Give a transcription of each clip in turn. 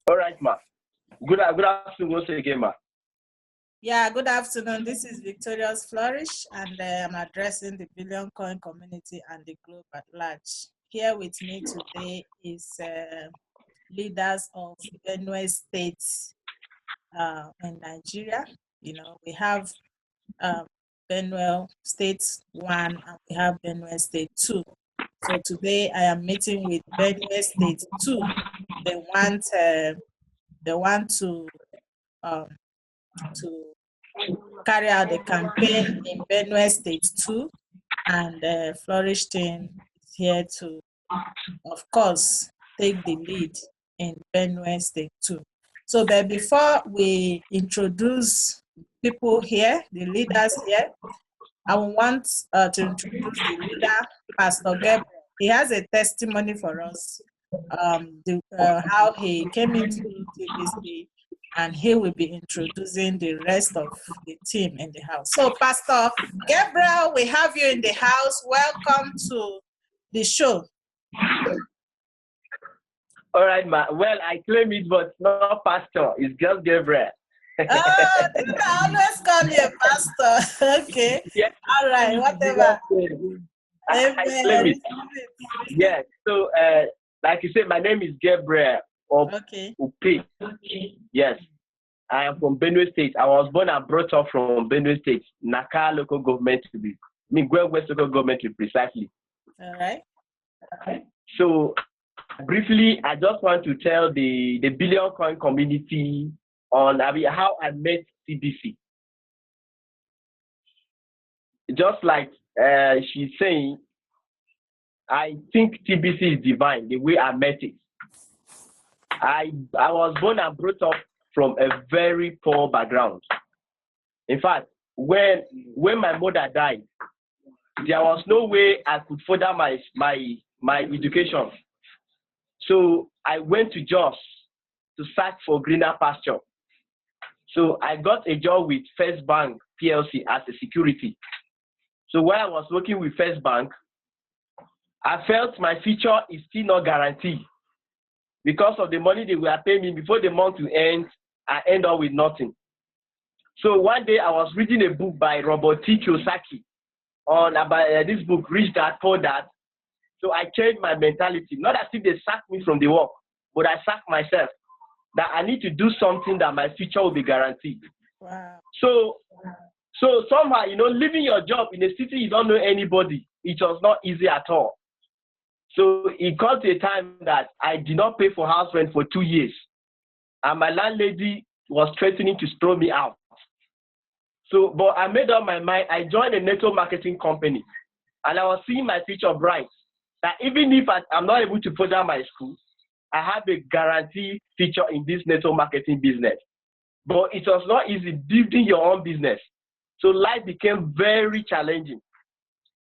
All right, ma. Good afternoon once again, ma. Yeah, good afternoon. This is Victorious Flourish, and I'm addressing the Billion Coin community and the globe at large. Here with me today is leaders of Benue State in Nigeria. We have Benue State 1 and we have Benue State 2. So today I am meeting with Benue State 2. They want to carry out the campaign in Benue State 2, and Flourish team is here to, of course, take the lead in Benue State 2. So, but before we introduce people here, the leaders here, I want to introduce the leader, Pastor Gabriel. He has a testimony for us, how he came into TBC, and he will be introducing the rest of the team in the house. So, Pastor Gabriel, we have you in the house. Welcome to the show. All right, ma. Well, I claim it, but not pastor. It's just Gabriel. I always call you a pastor. Okay. Yeah. All right, whatever. I claim it. Yeah. So, like you said, my name is Gabriel of Upe. Yes. I am from Benue State. I was born and brought up from Benue State, Naka local government to be, West local government to be precisely. All right. So, briefly, I just want to tell the Billion Coin community on how I met TBC. Just like she's saying, I think TBC is divine, the way I met it. I was born and brought up from a very poor background. In fact, when my mother died, there was no way I could further my education. So I went to Jos to search for greener pasture. So I got a job with First Bank PLC as a security. So while I was working with First Bank, I felt my future is still not guaranteed. Because of the money they were paying me before the month will end, I end up with nothing. So one day I was reading a book by Robert T. Kiyosaki on about this book, Rich Dad, Poor Dad. So I changed my mentality. Not as if they sacked me from the work, but I sacked myself. That I need to do something that my future will be guaranteed. Wow. So somehow, leaving your job in a city you don't know anybody, it was not easy at all. So it got to a time that I did not pay for house rent for 2 years. And my landlady was threatening to throw me out. So, but I made up my mind. I joined a network marketing company. And I was seeing my future bright. That even if I'm not able to further my school, I have a guaranteed future in this network marketing business. But it was not easy building your own business. So life became very challenging.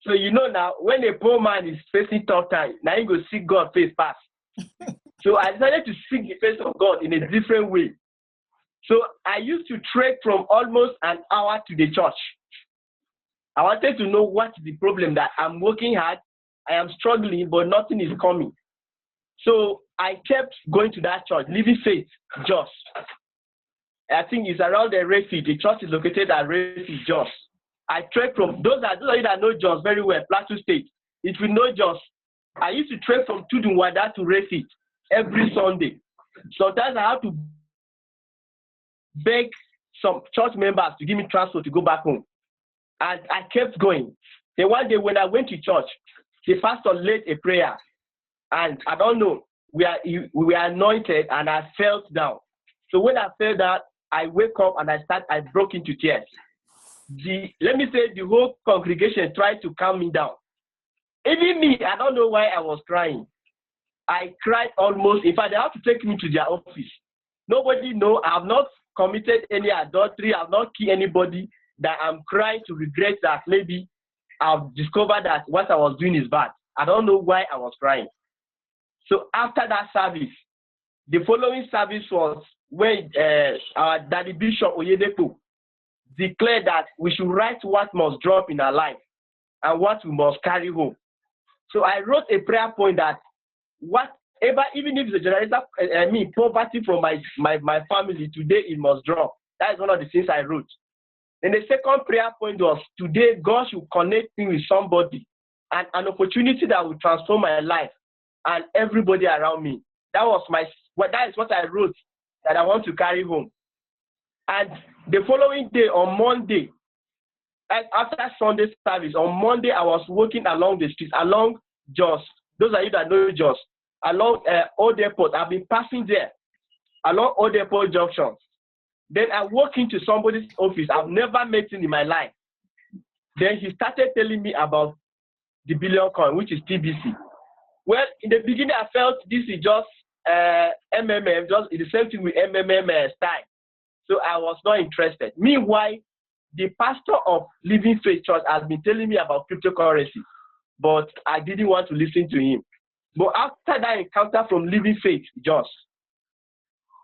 So now, when a poor man is facing tough time, now you go seek God face pass. So I decided to seek the face of God in a different way. So I used to trek from almost an hour to the church. I wanted to know what is the problem, that I'm working hard, I am struggling, but nothing is coming. So I kept going to that church, Living Faith, Jos. I think it's around the refuge. The church is located at refuge, Jos. I trek from, those of you that know Jos very well, Plateau State. If you know Jos, I used to trek from Tudunwada to refuge every Sunday. Sometimes I have to beg some church members to give me transport to go back home. And I kept going. Then one day when I went to church, the pastor led a prayer. And I don't know, we were anointed and I fell down. So when I fell down, I wake up and I broke into tears. Let me say the whole congregation tried to calm me down. Even me, I don't know why I was crying. I cried almost. In fact, they have to take me to their office. Nobody know. I have not committed any adultery. I have not killed anybody. That I'm crying to regret that maybe I've discovered that what I was doing is bad. I don't know why I was crying. So after that service, the following service was when our Daddy Bishop Oyedepo declared that we should write what must drop in our life and what we must carry home. So I wrote a prayer point that Even if it's a generational, poverty from my family, today it must drop. That is one of the things I wrote. Then the second prayer point was, today God should connect me with somebody and an opportunity that will transform my life and everybody around me. That is what I wrote that I want to carry home. And the following day, on Monday, after Sunday service, on Monday, I was walking along the streets, along Jos. Those of you that know Jos, along Old Airport. I've been passing there, along Old Airport Junction. Then I walked into somebody's office. I've never met him in my life. Then he started telling me about the billion coin, which is TBC. Well, in the beginning, I felt this is just MMM, just the same thing with MMM style. So I was not interested. Meanwhile, the pastor of Living Faith Church has been telling me about cryptocurrency, but I didn't want to listen to him. But after that encounter from Living Faith Church,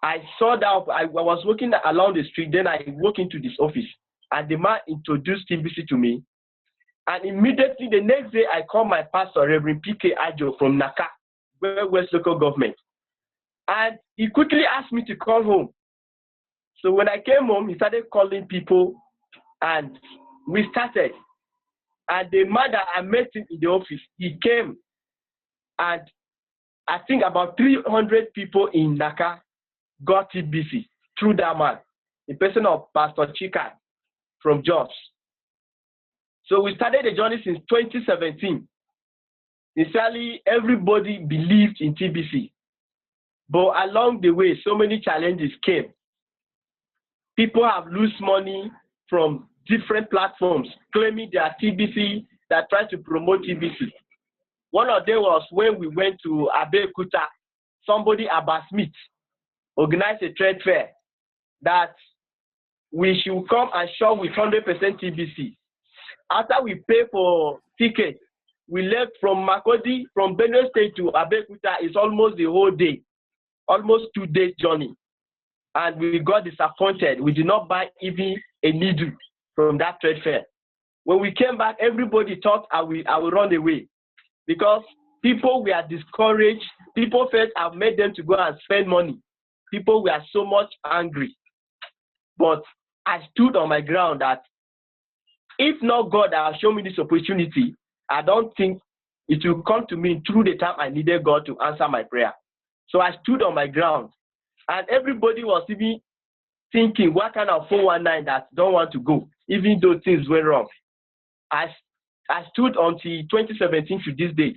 I saw that I was walking along the street, then I walked into this office, and the man introduced TBC to me. And immediately the next day, I called my pastor, Reverend PK Ajo from Naka, West Local Government. And he quickly asked me to call home. So when I came home, he started calling people, and we started. And the man that I met him in the office, he came, and I think about 300 people in Naka got TBC through that man, the person of Pastor Chika from Jos. So we started the journey since 2017. Initially, everybody believed in TBC. But along the way, so many challenges came. People have lost money from different platforms, claiming they are TBC, that try to promote TBC. One of them was when we went to Abeokuta, somebody, Abba Smith, organized a trade fair that we should come and shop with 100% TBC. After we pay for tickets, we left from Makodi, from Benue State to Abeokuta. It's almost the whole day, almost 2 days journey. And we got disappointed. We did not buy even a needle from that trade fair. When we came back, everybody thought I will run away because people were discouraged. People felt I've made them to go and spend money. People were so much angry. But I stood on my ground that if not God that has shown me this opportunity, I don't think it will come to me through the time I needed God to answer my prayer. So I stood on my ground. And everybody was even thinking, what kind of 419 that don't want to go, even though things went wrong. I stood until 2017 to this day.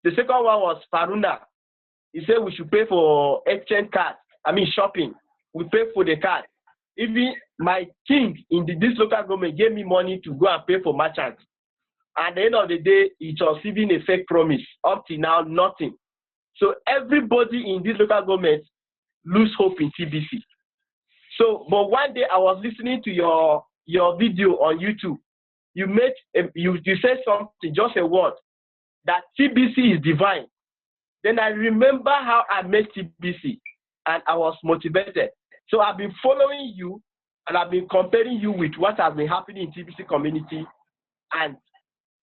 The second one was Faruna. He said we should pay for exchange card. Shopping. We pay for the card. Even my king in this local government gave me money to go and pay for merchants. At the end of the day, it was even a fake promise. Up till now, nothing. So everybody in this local government lose hope in TBC. So, but one day I was listening to your video on YouTube. You said something, just a word, that TBC is divine. Then I remember how I met TBC, and I was motivated. So I've been following you, and I've been comparing you with what has been happening in TBC community, and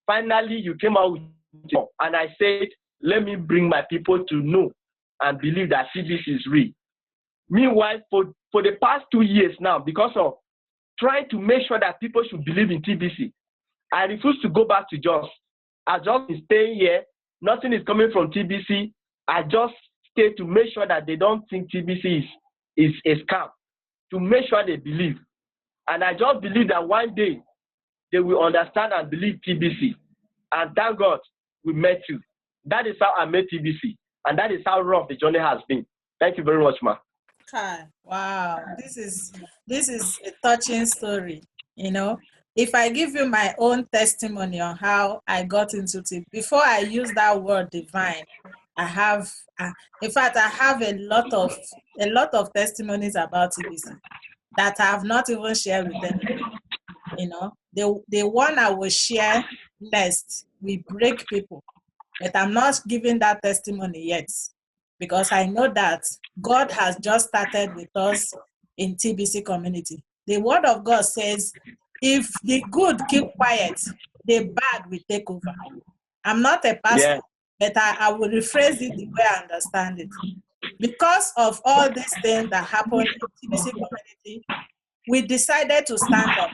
finally you came out with it, and I said, let me bring my people to know and believe that TBC is real. Meanwhile, for the past 2 years now, because of trying to make sure that people should believe in TBC, I refuse to go back to Jos. I just been staying here. Nothing is coming from TBC. I just stay to make sure that they don't think TBC is a scam, to make sure they believe. And I just believe that one day they will understand and believe TBC. And thank God we met you. That is how I met TBC. And that is how rough the journey has been. Thank you very much, ma. Okay. Wow, this is a touching story. If I give you my own testimony on how I got into it, before I use that word divine, I have, in fact, I have a lot of testimonies about TBC that I have not even shared with anyone. The one I will share next will break people, but I'm not giving that testimony yet, because I know that God has just started with us in TBC community. The word of God says, if the good keep quiet, the bad will take over. I'm not a pastor, but I will rephrase it the way I understand it. Because of all these things that happened in TBC community, we decided to stand up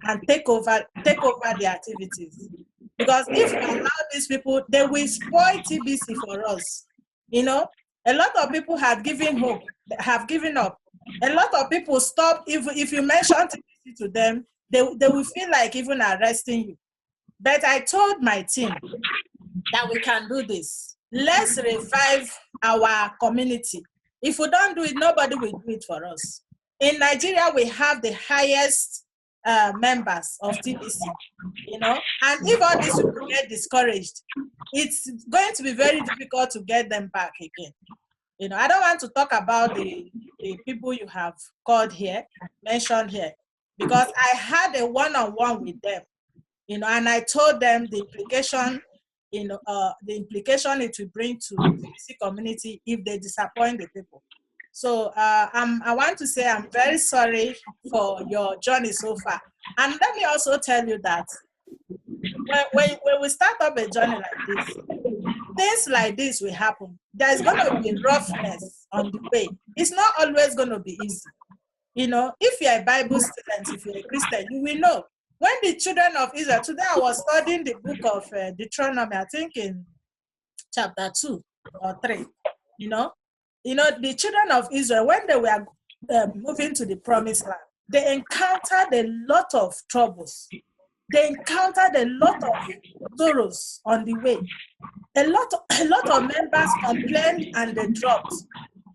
and take over the activities. Because if we allow these people, they will spoil TBC for us. You know, a lot of people have given up. A lot of people stop. If you mention TBC to them, they will feel like even arresting you. But I told my team that we can do this. Let's revive our community. If we don't do it, nobody will do it for us. In Nigeria, we have the highest members of TBC, you know, and if all these people get discouraged, it's going to be very difficult to get them back again. You know, I don't want to talk about the people you have called here, mentioned here, because I had a one-on-one with them, you know, and I told them the implication, you know, the implication it will bring to the TBC community if they disappoint the people. So I want to say I'm very sorry for your journey so far. And let me also tell you that when we start up a journey like this, things like this will happen. There's going to be roughness on the way. It's not always going to be easy. You know, if you're a Bible student, if you're a Christian, you will know. When the children of Israel, today I was studying the book of Deuteronomy, I think in chapter 2 or 3, you know, the children of Israel, when they were moving to the promised land, they encountered a lot of troubles. They encountered a lot of sorrows on the way. A lot of members complained and they dropped.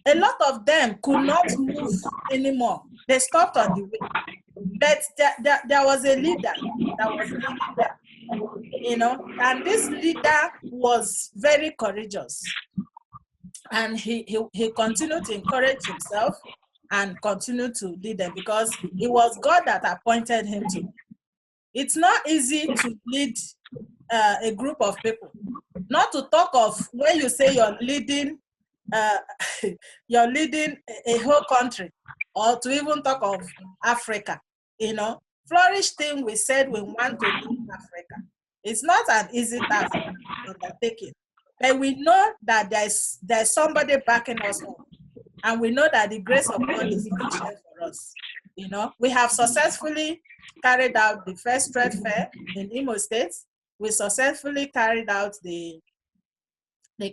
A lot of them could not move anymore. They stopped on the way. But there was a leader that was leading them, you know, and this leader was very courageous. And he continued to encourage himself and continued to lead them because it was God that appointed him to. It's not easy to lead a group of people. Not to talk of when you say you're leading you're leading a whole country, or to even talk of Africa. You know, Flourish thing we said we want to lead Africa. It's not an easy task undertaking. But we know that there's somebody backing us up. And we know that the grace of God is sufficient for us. You know, we have successfully carried out the first trade fair in Imo State. We successfully carried out the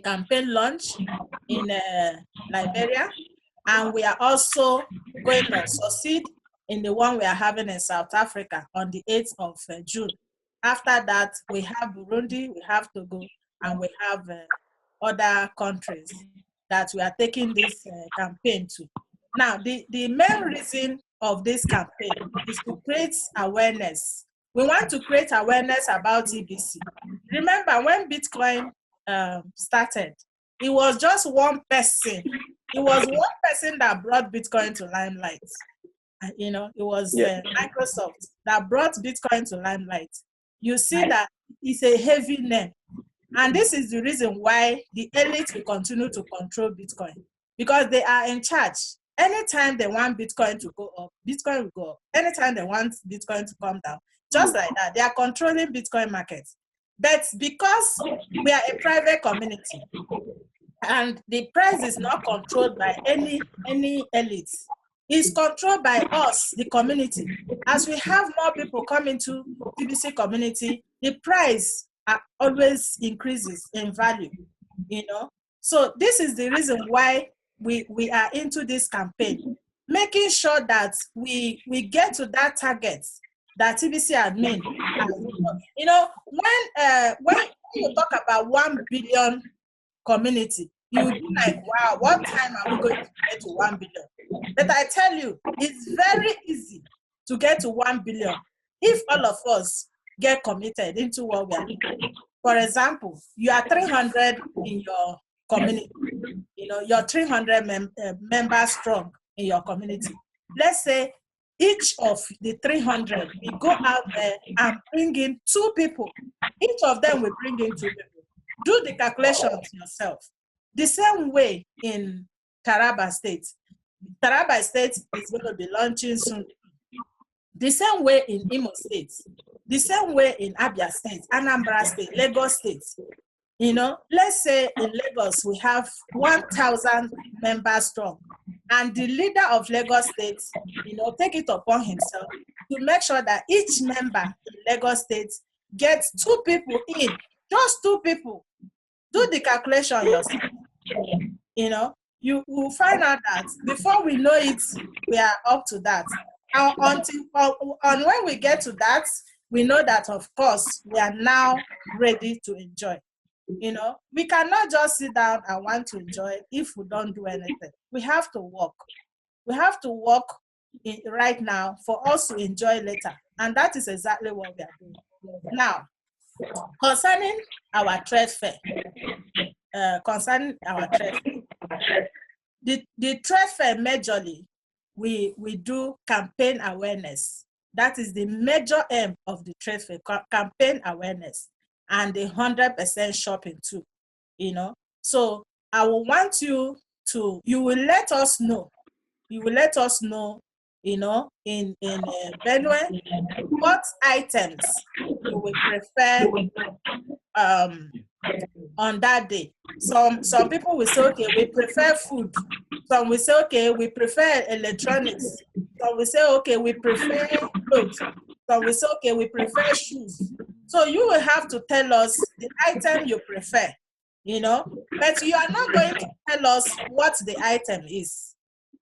campaign launch in Liberia. And we are also going to succeed in the one we are having in South Africa on the 8th of June. After that, we have Burundi, we have Togo, and we have other countries that we are taking this campaign to. Now, the main reason of this campaign is to create awareness. We want to create awareness about TBC. Remember, when Bitcoin started, it was just one person. It was one person that brought Bitcoin to limelight. You know, it was Microsoft that brought Bitcoin to limelight. You see that it's a heavy name. And this is the reason why the elite will continue to control Bitcoin, because they are in charge. Anytime they want Bitcoin to go up, Bitcoin will go up. Anytime they want Bitcoin to come down, just like that, they are controlling Bitcoin markets. But because we are a private community and the price is not controlled by any elites, it's controlled by us, the community. As we have more people come into TBC community, the price always increases in value, you know. So this is the reason why we are into this campaign, making sure that we get to that target that TBC admin has. You know, when you talk about 1 billion community, you would be like, wow, what time are we going to get to 1 billion? But I tell you, it's very easy to get to 1 billion if all of us get committed into what we are doing. For example, you are 300 in your community. You know, you're 300 members strong in your community. Let's say each of the 300 will go out there and bring in 2 people. Each of them will bring in 2 people. Do the calculations yourself. The same way in Taraba State. Taraba State is going to be launching soon. The same way in Imo State. The same way in Abia State, Anambra State, Lagos State. Let's say in Lagos we have 1,000 members strong, and the leader of Lagos State, take it upon himself to make sure that each member in Lagos State gets 2 people in, just 2 people. Do the calculation yourself. You will find out that before we know it, we are up to that. And when we get to that, we know that, of course, we are now ready to enjoy. We cannot just sit down and want to enjoy if we don't do anything. We have to work. We have to work right now for us to enjoy later. And that is exactly what we are doing. Now, concerning our trade fair, the trade fair majorly, we do campaign awareness. That is the major aim of the trade fair, campaign awareness, and the 100% shopping too. So I will want you will let us know. You will let us know, in Benue, what items you will prefer on that day. Some people will say, okay, we prefer food. Some will say, okay, we prefer electronics. Some will say, okay, we prefer clothes. Some will say, okay, we prefer shoes. So you will have to tell us the item you prefer, but you are not going to tell us what the item is.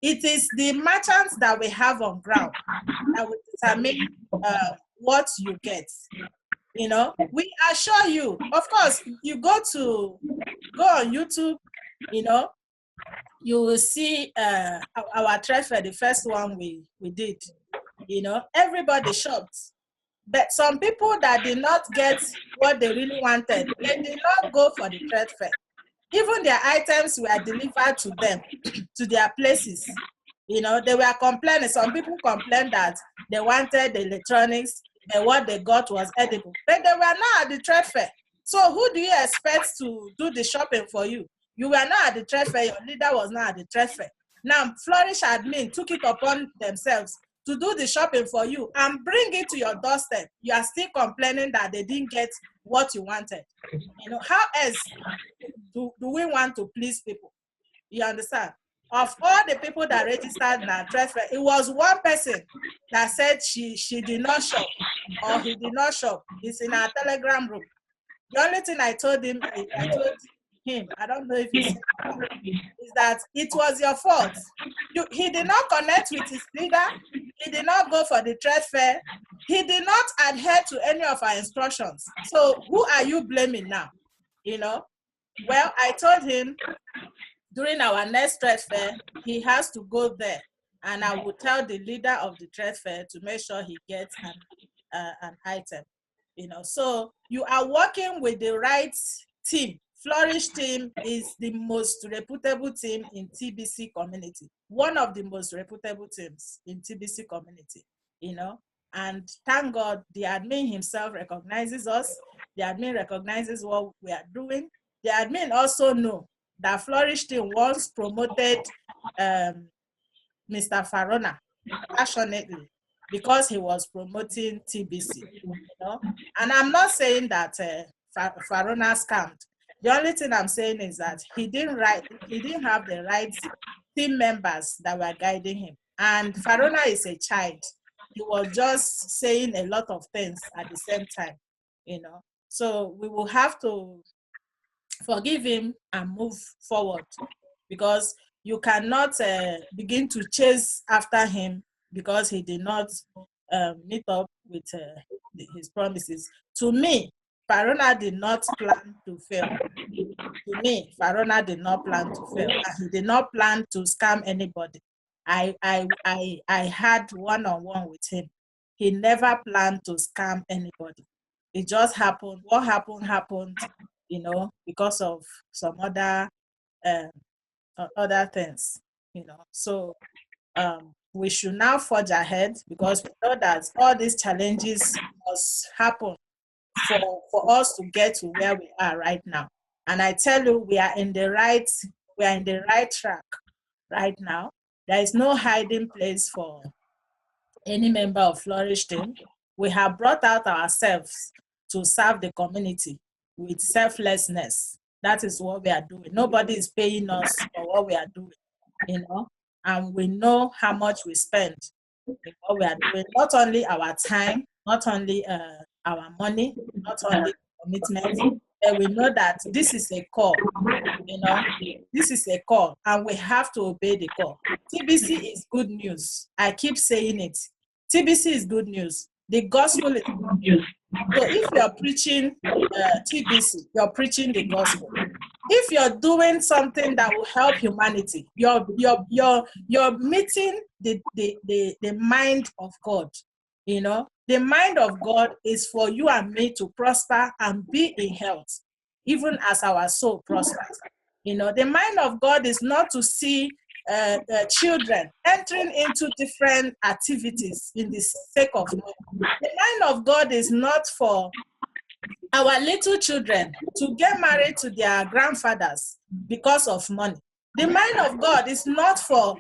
It is the merchants that we have on ground that will determine what you get. We assure you, of course, you go on YouTube, you will see our trade fair, the first one we did. Everybody shopped. But some people that did not get what they really wanted, they did not go for the trade fair. Even their items were delivered to them, to their places. They were complaining. Some people complained that they wanted the electronics, and what they got was edible. But they were not at the trade fair. So who do you expect to do the shopping for you? You were not at the trade fair. Your leader was not at the trade fair. Now, Flourish admin took it upon themselves to do the shopping for you and bring it to your doorstep. You are still complaining that they didn't get what you wanted. How else do we want to please people? You understand? Of all the people that registered in our trade fair, it was one person that said she did not shop or he did not shop. It's in our Telegram group. The only thing I told him, I don't know if he said it, is that it was your fault. He did not connect with his leader. He did not go for the trade fair. He did not adhere to any of our instructions. So who are you blaming now? Well, I told him during our next trade fair, he has to go there, and I will tell the leader of the trade fair to make sure he gets an item. So you are working with the right team. Flourish team is the most reputable team in TBC community. One of the most reputable teams in TBC community, and thank God the admin himself recognizes us. The admin recognizes what we are doing. The admin also know that Flourish team once promoted Mr. Farona passionately because he was promoting TBC, And I'm not saying that Farona scammed. The only thing I'm saying is that he didn't have the right team members that were guiding him. And Farona is a child. He was just saying a lot of things at the same time, So we will have to forgive him and move forward, because you cannot begin to chase after him because he did not meet up with his promises. To me, Farona did not plan to fail. To me, Farona did not plan to fail. And he did not plan to scam anybody. I had one-on-one with him. He never planned to scam anybody. It just happened. What happened, because of some other things, So we should now forge ahead, because we know that all these challenges must happen for us to get to where we are right now. And I tell you, we are in the right track right now. There is no hiding place for any member of Flourish team. We have brought out ourselves to serve the community. with selflessness. That is what we are doing. Nobody is paying us for what we are doing, and we know how much we spend in what we are doing. Not only our time, not only our money, not only commitment, but we know that this is a call. This is a call, and we have to obey the call. TBC is good news. I keep saying it. TBC is good news. The gospel is good news. So if you're preaching TBC, you're preaching the gospel. If you're doing something that will help humanity, you're meeting the mind of God. The mind of God is for you and me to prosper and be in health, even as our soul prospers. The mind of God is not to see children entering into different activities in the sake of money. The mind of God is not for our little children to get married to their grandfathers because of money. The mind of God is not for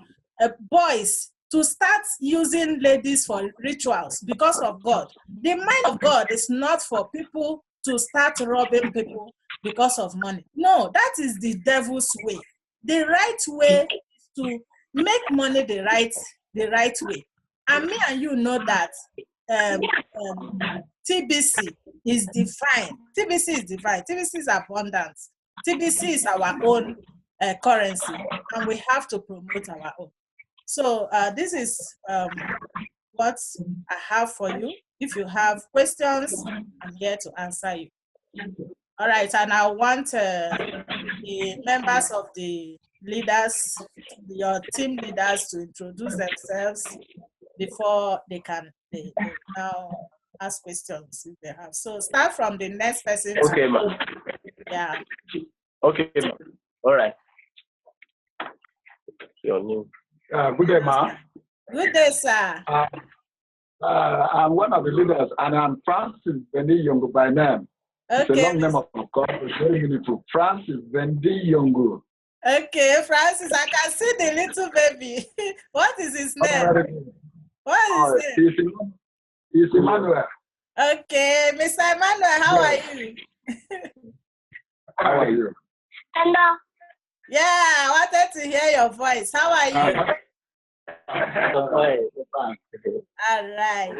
boys to start using ladies for rituals because of God. The mind of God is not for people to start robbing people because of money. No, that is the devil's way. The right way is to make money the right way. And me and you know that TBC is divine. TBC is divine. TBC is abundance. TBC is our own currency, and we have to promote our own. So this is what I have for you. If you have questions, I'm here to answer you. All right, and I want the members of the leaders, your team leaders, to introduce themselves before they now ask questions if they have. So start from the next person. Okay, ma'am. Yeah. Okay, ma'am. All right. Your name. Good day, ma'am. Good day, sir. I'm one of the leaders, and I'm Francis Vendi Yongo by name. It's a long name, of course. It's very meaningful. Francis Vendi Yongo. Okay, Francis, I can see the little baby. What is his name? What is his name? It's Emmanuel. Okay, Mr. Emmanuel, how are you? How are you? Hello. Yeah, I wanted to hear your voice. How are you? All right.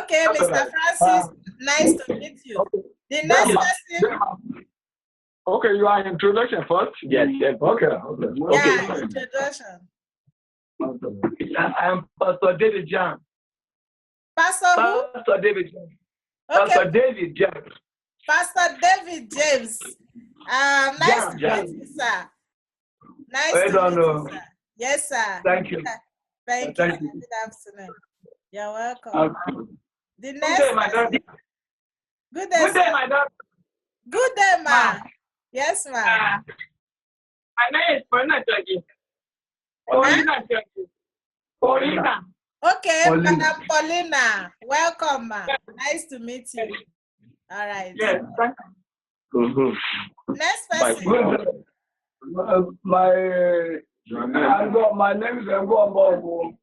Okay, Mr. Francis, nice to meet you. The next person. Okay, you are introduction first? Yes. Okay. Yeah, introduction. I'm Pastor David John. Pastor who? Pastor David John. Okay. Pastor David James. Pastor David James. Nice to meet you, sir. Nice to meet you, sir. Yes, sir. Thank you. Thank you. Good afternoon. You're welcome. The next. Good day, my daughter. Good day, Good day, my daughter. Good day, ma. Yes, ma. My name is Paulina Jogi. Paulina. Okay, Paulina. Madam Paulina. Welcome, ma. Nice to meet you. All right. Yes, thank you. Next person. My name is Ngombo.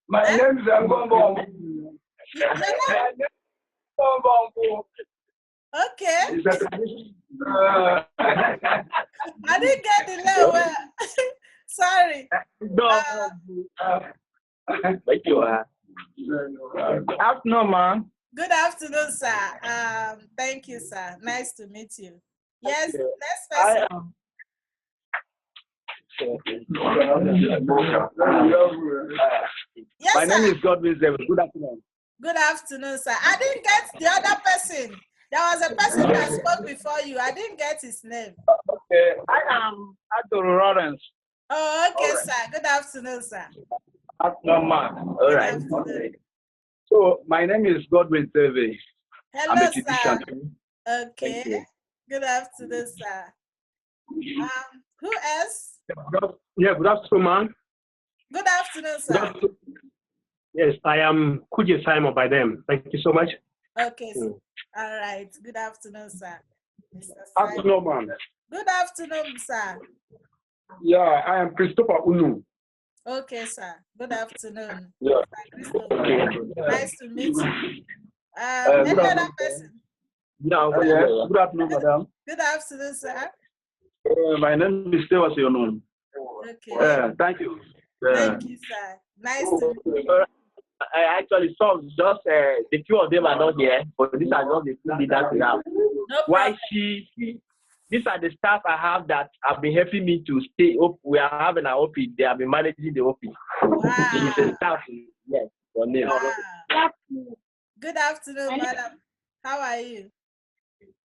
My name is Ngombo. Okay. I didn't get the name well. Sorry. Thank you. Afternoon, man. Good afternoon, sir. Thank you, sir. Nice to meet you. Yes, next person. Yes, My name sir. is Godwin Zeb. Good afternoon. Good afternoon, sir. I didn't get the other person. There was a person that spoke before you. I didn't get his name. Okay, I am Arthur Lawrence. Oh, okay, sir. Good afternoon, sir. Afternoon, man. All right. Afternoon. So my name is Godwin Zeb. I'm Hello, a physician. sir. Okay. Good afternoon, sir. Who else? Yeah, good afternoon, man. Good afternoon, sir. Yes, I am Kuje Simon by them. Thank you so much. Okay, sir. All right. Good afternoon, sir. Mr. Simon. Afternoon, man. Good afternoon, sir. Yeah, I am Christopher Unu. Okay, sir. Good afternoon. Yeah. Mr. Christopher. Nice to meet you. Any other person? Yes, good afternoon, madam. Good afternoon, sir. My name is Stewart Yonon. Okay. Thank you. Thank you, sir. Nice to meet you. Actually, some just the few of them are not here, but these are just the two leaders we have. No Why problem. these are the staff I have that have been helping me to stay up. We are having an office. They have been managing the office. Wow. She's a staff. Yes, your name. Wow. Good afternoon, madam. How are you?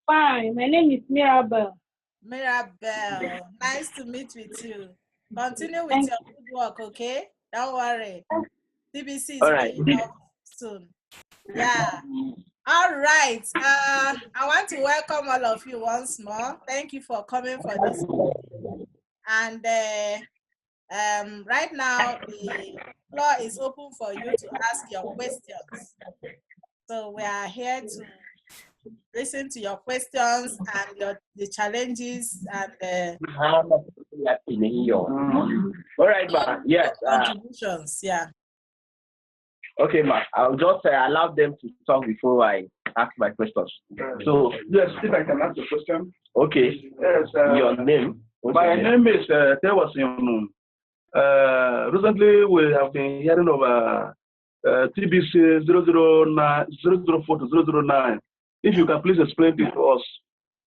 Fine. My name is Mirabel. Mirabel. Nice to meet with you. Continue with your good work, okay? Don't worry. TBC is going off soon. Yeah. All right. I want to welcome all of you once more. Thank you for coming for this meeting. And right now, the floor is open for you to ask your questions. So we are here to listen to your questions and the challenges and all right, ma. Yes. Contributions. Yeah. Okay, ma. I'll just allow them to talk before I ask my questions. So Yes, if I can ask a question. okay. Yes. Your name? My name is Stewart Yonon. Recently, we have been hearing of TBC 009, 004 to 009. If you can please explain this to us.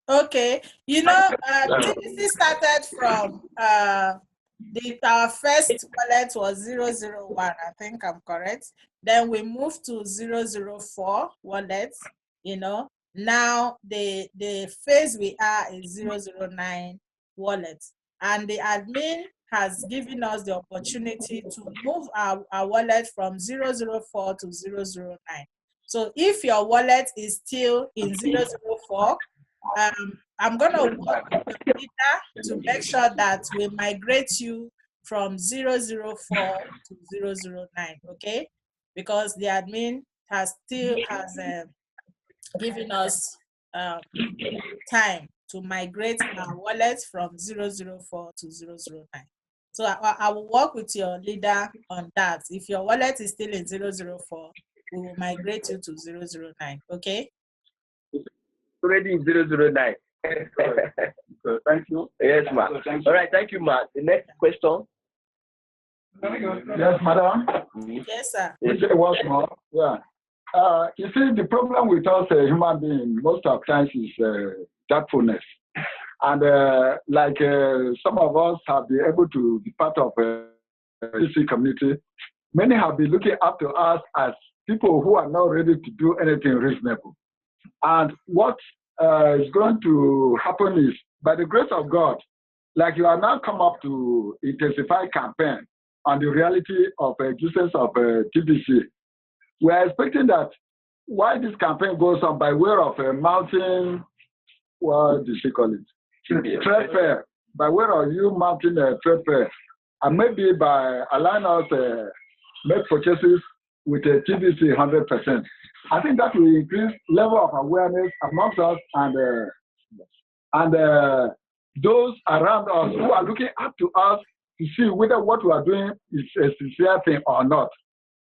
Okay. You know, TBC started from our first wallet was 001, I think I'm correct. Then we moved to 004 wallets, you know. Now the phase we are is 009 wallets. And the admin has given us the opportunity to move our wallet from 004 to 009. So if your wallet is still in 004, I'm going to work with the leader to make sure that we migrate you from 004 to 009, okay? Because the admin has given us time to migrate our wallets from 004 to 009. So I will work with your leader on that. If your wallet is still in 004, we will migrate you to 009, okay? Already in 009. Thank you. Yes, ma. All right, thank you, ma. The next question. Yes, madam. Yes, sir. Yes. Once more. Yeah. You see, the problem with us human beings most of times is thoughtfulness. And some of us have been able to be part of the CC community. Many have been looking up to us as people who are not ready to do anything reasonable. And what is going to happen is, by the grace of God, like you are now come up to intensify campaign on the reality of existence of TBC. We are expecting that while this campaign goes on by way of a mountain, what do you call it? Trade fair. By way of you mounting a trade fair, and maybe by allowing us make purchases with a TBC 100%. I think that will increase level of awareness amongst us and those around us who are looking up to us to see whether what we are doing is a sincere thing or not.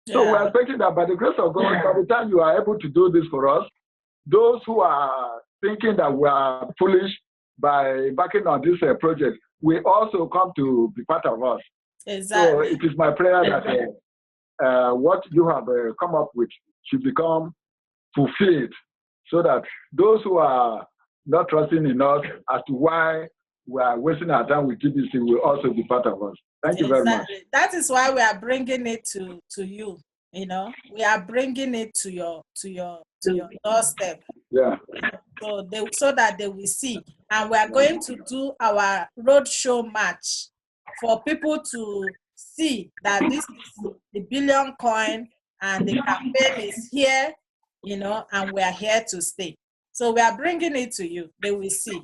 Yeah. So we are expecting that by the grace of God, by the time you are able to do this for us, those who are thinking that we are foolish by backing on this project will also come to be part of us. Exactly. So it is my prayer that what you have come up with should become fulfilled, so that those who are not trusting in us as to why we are wasting our time with TBC will also be part of us. Thank you very much. That is why we are bringing it to you. You know, we are bringing it to your doorstep. Yeah. So that they will see, and we are going to do our roadshow match for people to see that this is the billion coin and the campaign is here, you know, and we are here to stay. So we are bringing it to you. They will see.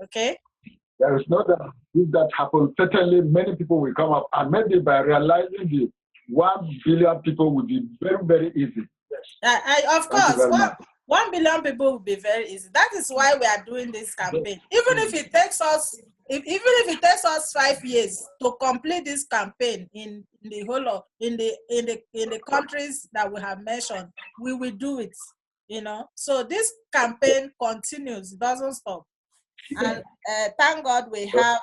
Okay. There is no doubt if that happens, certainly many people will come up, and maybe by realizing the 1 billion people will be very, very easy. Of course, 1 billion people will be very easy. That is why we are doing this campaign. Even if it takes us, even if it takes us 5 years to complete this campaign in the whole of in the countries that we have mentioned, we will do it. you know. So this campaign continues, it doesn't stop. And thank God we have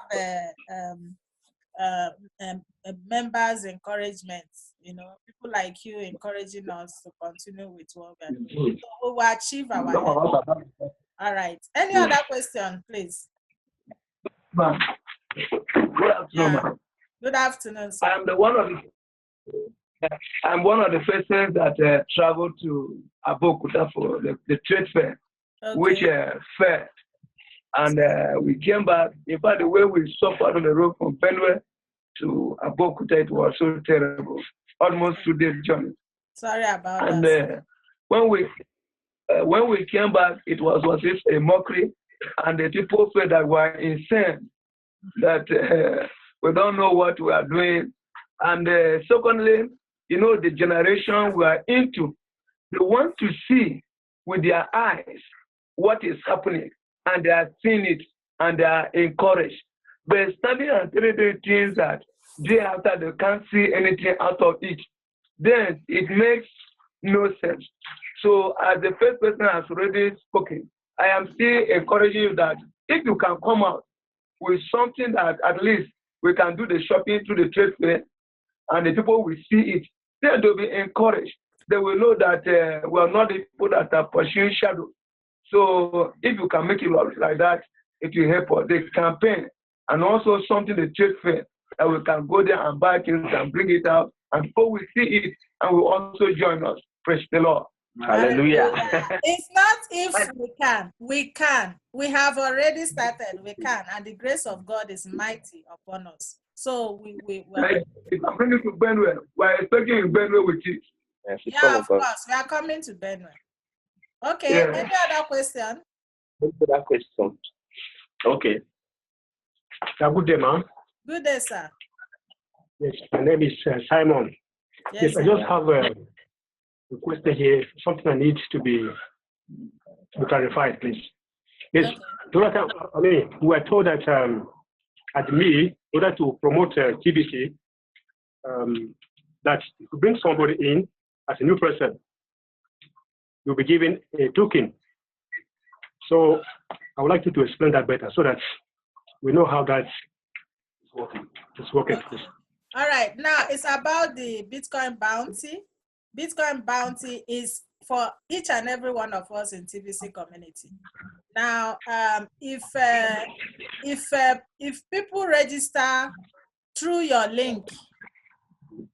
members' encouragement, you know, people like you encouraging us to continue with what we're doing. So we will achieve our end. All right. Any other question, please? Good afternoon, Yeah. Good afternoon, sir. I'm one of the persons that traveled to Abokuta for the trade fair, Okay. which fair. And we came back. In fact, the way we suffered on the road from Benue to Abokuta, it was so terrible. Almost 2 days journey. Sorry about And that. when we came back, it was a mockery, and the people felt that we were insane, that we don't know what we are doing. And secondly, you know, the generation we are into, they want to see with their eyes what is happening, and they are seeing it, and they are encouraged. But standing and telling things that day after they can't see anything out of it, then it makes no sense. So as the first person has already spoken, I am still encouraging you that if you can come out with something that at least we can do the shopping through the trade fair, and the people will see it, then they'll be encouraged. They will know that we are not the people that are pursuing shadow. So if you can make it like that, it will help us. The campaign, and also something the trade fair, that we can go there and buy things and bring it out, and people will see it and will also join us. Praise the Lord. Hallelujah. It's not if we can. We can. We have already started. We can. And the grace of God is mighty upon us. So we if I'm bringing to Benue, we're expecting in Benue with it. yeah, of course. We are coming to Benue. Okay. Yeah. Any other question? That question. Okay. Good day, ma'am. Good day, sir. Yes, my name is Simon. Yes, I sir. just have a question here, something I need to be clarified, please. Yes, Okay. I mean, we were told that at me, in order to promote TBC, that if you bring somebody in as a new person, you'll be given a token. So I would like you to explain that better so that we know how that is working. It's working, please. All right. Now it's about the Bitcoin bounty. Bitcoin bounty is for each and every one of us in TBC community. Now, if people register through your link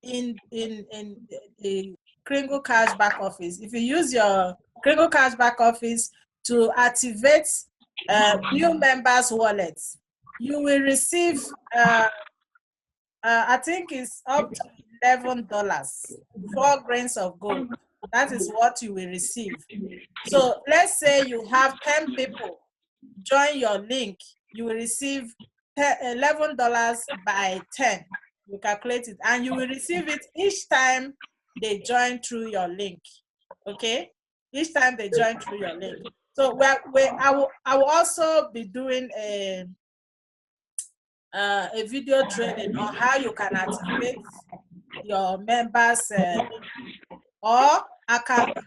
in the Kringle Cash back office, if you use your Kringle Cash back office to activate new members' wallets, you will receive I think it's up to $11, 4 grains of gold. That is what you will receive. So let's say you have 10 people join your link, you will receive $11 by 10. You calculate it, and you will receive it each time they join through your link. Okay? Each time they join through your link. So I will also be doing a video training on how you can activate your members, or you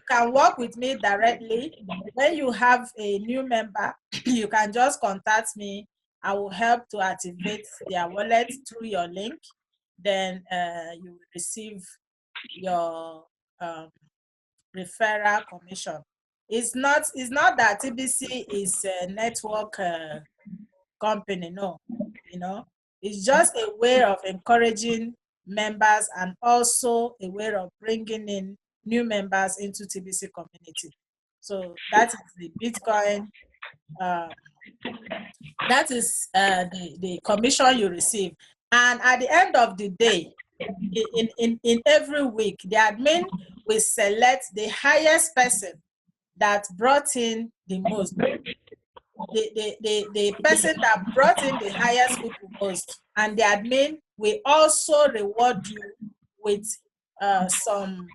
can work with me directly. When you have a new member, you can just contact me. I will help to activate their wallet through your link. Then you will receive your referral commission. It's not that TBC is a network company, no. You know, it's just a way of encouraging members and also a way of bringing in new members into TBC community. So that is the Bitcoin. That is the commission you receive. And at the end of the day, in every week, the admin will select the highest person that brought in the most. The person that brought in the highest people most, and the admin will also reward you with some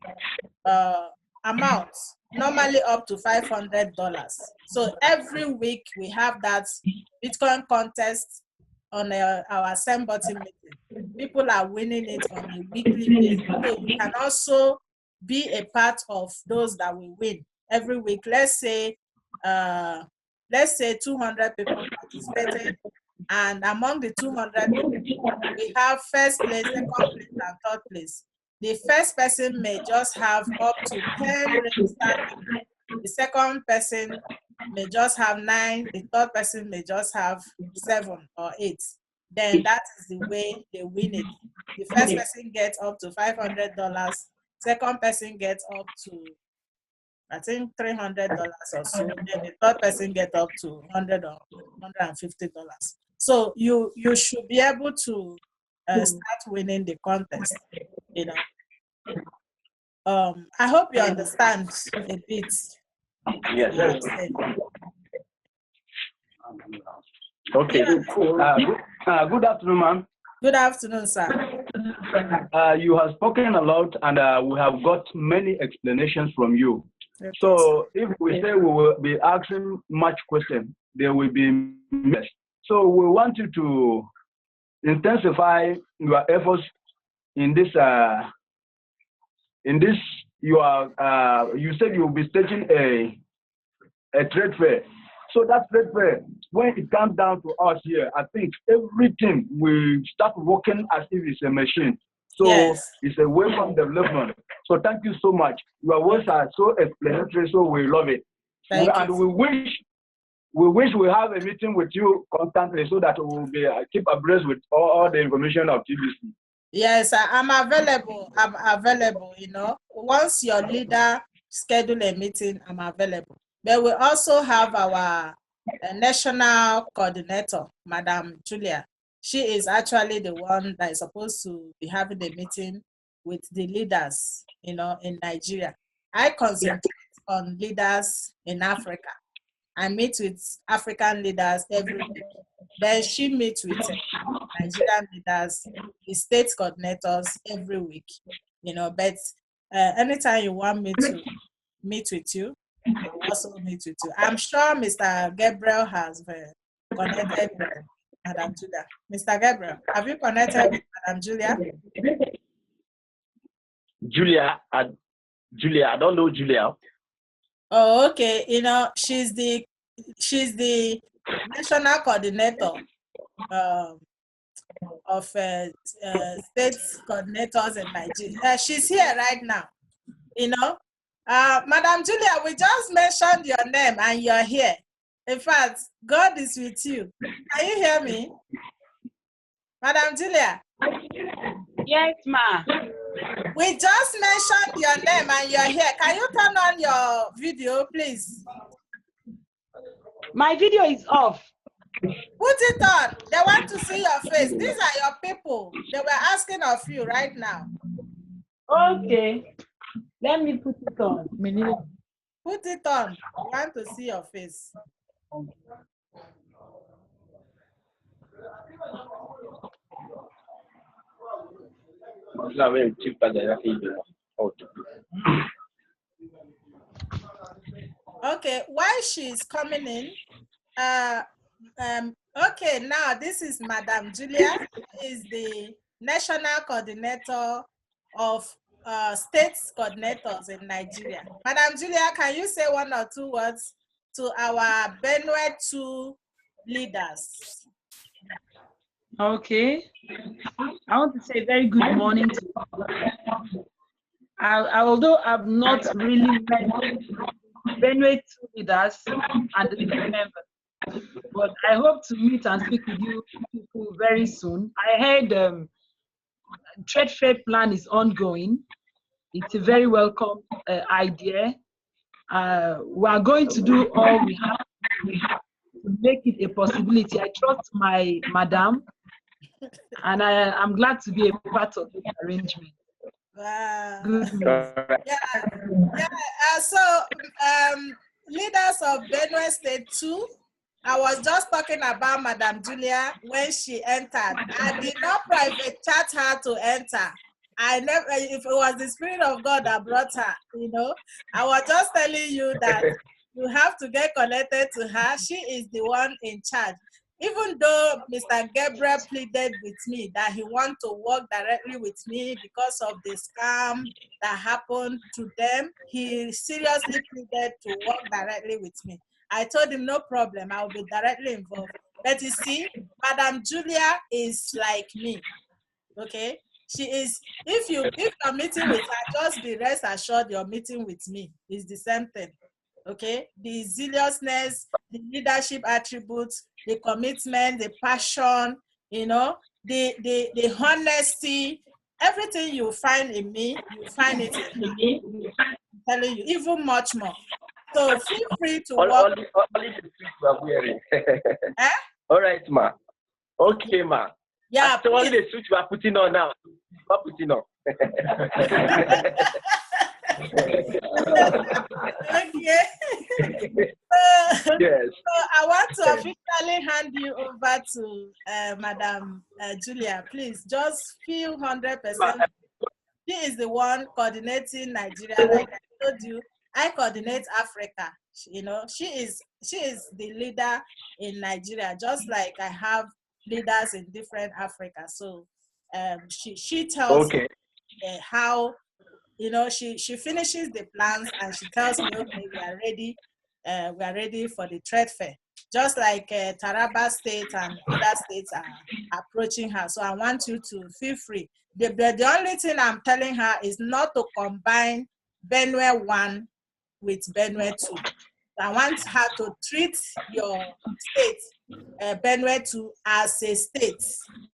amounts, normally up to $500. So every week we have that Bitcoin contest on our Send Button meeting. People are winning it on a weekly basis. So you can also be a part of those that will win. every week. Let's say 200 people participated, and among the 200 people, we have first place, second place, and third place. The first person may just have up to 10 registered people. The second person may just have 9. The third person may just have 7 or 8. Then that is the way they win it. The first person gets up to $500. Second person gets up to, I think, $300 or so. Then the third person gets up to $100 or $150. So you should be able to start winning the contest. You know. I hope you understand a bit. Yes. what I'm saying. Okay. Good afternoon, ma'am. Good afternoon, sir. You have spoken a lot, and we have got many explanations from you. Okay. So if we say we will be asking much questions, there will be missed. So we want you to intensify your efforts in this. You said you will be staging a trade fair. So that trade fair, when it comes down to us here, I think everything will start working as if it's a machine. So Yes. it's a way from development. So thank you so much. Your words are so explanatory, so we love it. Thank And you. we wish we have a meeting with you constantly so that we will be keep abreast with all the information of TBC. Yes, I'm available. I'm available, you know. Once your leader schedule a meeting, I'm available. But we also have our national coordinator, Madam Julia. She is actually the one that is supposed to be having a meeting with the leaders, you know, in Nigeria. I concentrate on leaders in Africa. I meet with African leaders every week. Then she meets with Nigerian leaders, the state coordinators every week. You know, but anytime you want me to meet with you, I will also meet with you. I'm sure Mr. Gabriel has connected with Madam Julia. Mr. Gabriel, have you connected with Madam Julia? Julia, I don't know Julia. Oh, okay. You know, she's the national coordinator of state coordinators in Nigeria. She's here right now. You know, Madam Julia, we just mentioned your name and you're here. In fact, God is with you. Can you hear me? Madam Julia? Yes, ma. We just mentioned your name and you're here. Can you turn on your video, please? My video is off. Put it on. They want to see your face. These are your people. They were asking of you right now. Okay. Let me put it on. Put it on. We want to see your face. Okay, while she's coming in, okay, now this is Madam Julia, is the national coordinator of state coordinators in Nigeria. Madam Julia, can you say 1 or 2 words to our Benue 2 leaders? Okay. I want to say very good morning to you. Although I've not really met Benue 2 leaders and the members, but I hope to meet and speak with you people very soon. I heard trade fair plan is ongoing. It's a very welcome idea. We are going to do all we have to make it a possibility. I trust my madam, and I'm glad to be a part of this arrangement. Wow. Good news. So leaders of Benue State 2, I was just talking about Madam Julia when she entered. I did not private chat her to enter. I never, if it was the Spirit of God that brought her, you know, I was just telling you that you have to get connected to her. She is the one in charge. even though Mr. Gabriel pleaded with me that he wants to work directly with me because of the scam that happened to them, he seriously pleaded to work directly with me. I told him, no problem, I'll be directly involved. But you see, Madam Julia is like me, okay? She is, if you're meeting with her, just be rest assured you're meeting with me. It's the same thing, okay? The zealousness, the leadership attributes, the commitment, the passion, you know, the honesty, everything you find in me, you find it in her. I'm telling you, even much more. So feel free to work. Only the suit you are wearing. Eh? All right, ma. Okay, ma. Yeah, so only the suit you are putting on now. Not putting on. Okay. Yes. So I want to officially hand you over to Madam Julia. Please just feel 100%. She is the one coordinating Nigeria. Like I told you, I coordinate Africa. You know, she is the leader in Nigeria, just like I have leaders in different Africa. So she tells me how, you know, she finishes the plans and she tells me, okay, we are ready for the trade fair. Just like Taraba State and other states are approaching her. So I want you to feel free. The only thing I'm telling her is not to combine Benue 1 with Benue 2. I want her to treat your state, Benue 2, as a state,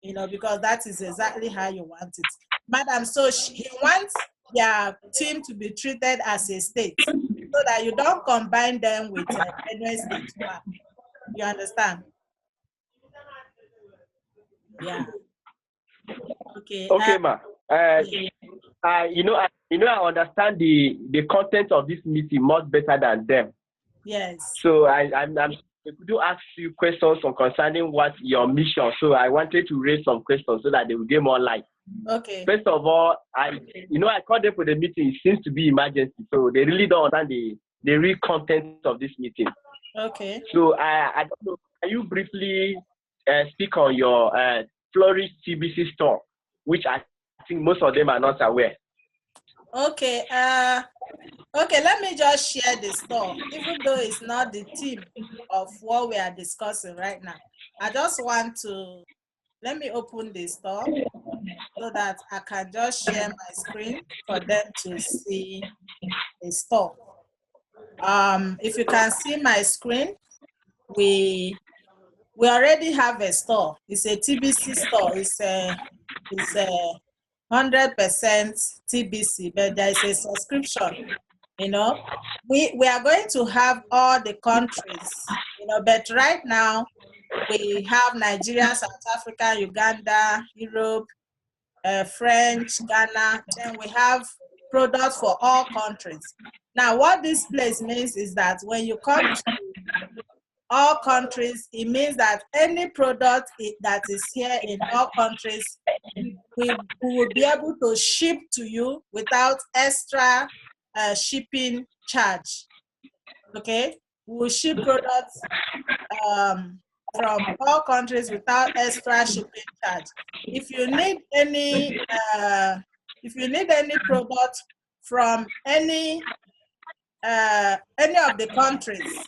you know, because that is exactly how you want it. Madam, so he wants their team to be treated as a state so that you don't combine them with Benue State 1. You understand? Yeah. Okay. Okay, ma. You know, I understand the content of this meeting much better than them. Yes. So I could do ask you questions concerning what your mission. So I wanted to raise some questions so that they will get more light. Okay. First of all, I called them for the meeting. It seems to be emergency, so they really don't understand the real content of this meeting. Okay. So I don't know. Can you briefly speak on your Flourish TBC store, which I think most of them are not aware. Okay. Okay, let me just share the store, even though it's not the theme of what we are discussing right now. I just want to, let me open the store so that I can just share my screen for them to see the store. If you can see my screen, we already have a store. It's a TBC store. It's a 100% TBC, but there is a subscription. You know, we are going to have all the countries, you know, but right now we have Nigeria, South Africa, Uganda, Europe, French, Ghana, then we have products for all countries. Now, what this place means is that when you come to all countries, it means that any product that is here in all countries, we will be able to ship to you without extra shipping charge. Okay, we will ship products from all countries without extra shipping charge. If you need any product from any of the countries,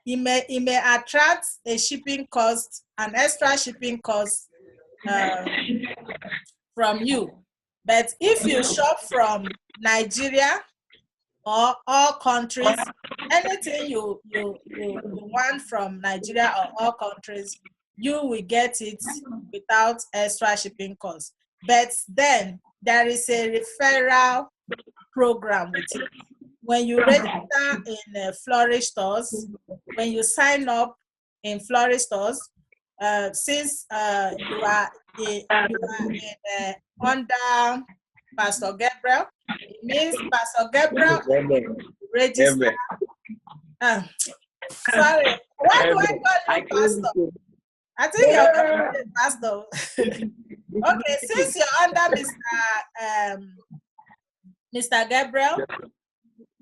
it may attract a shipping cost, an extra shipping cost from you. But if you shop from Nigeria or all countries, anything you want from Nigeria or all countries, you will get it without extra shipping cost. But then there is a referral program with it. When you register in Flourish stores, when you sign up in Flourish stores, since you are under Pastor Gabriel, it means Pastor Gabriel register. Sorry, why do I call you Pastor? I think you're Pastor. Okay, since you're under Mr. Gabriel,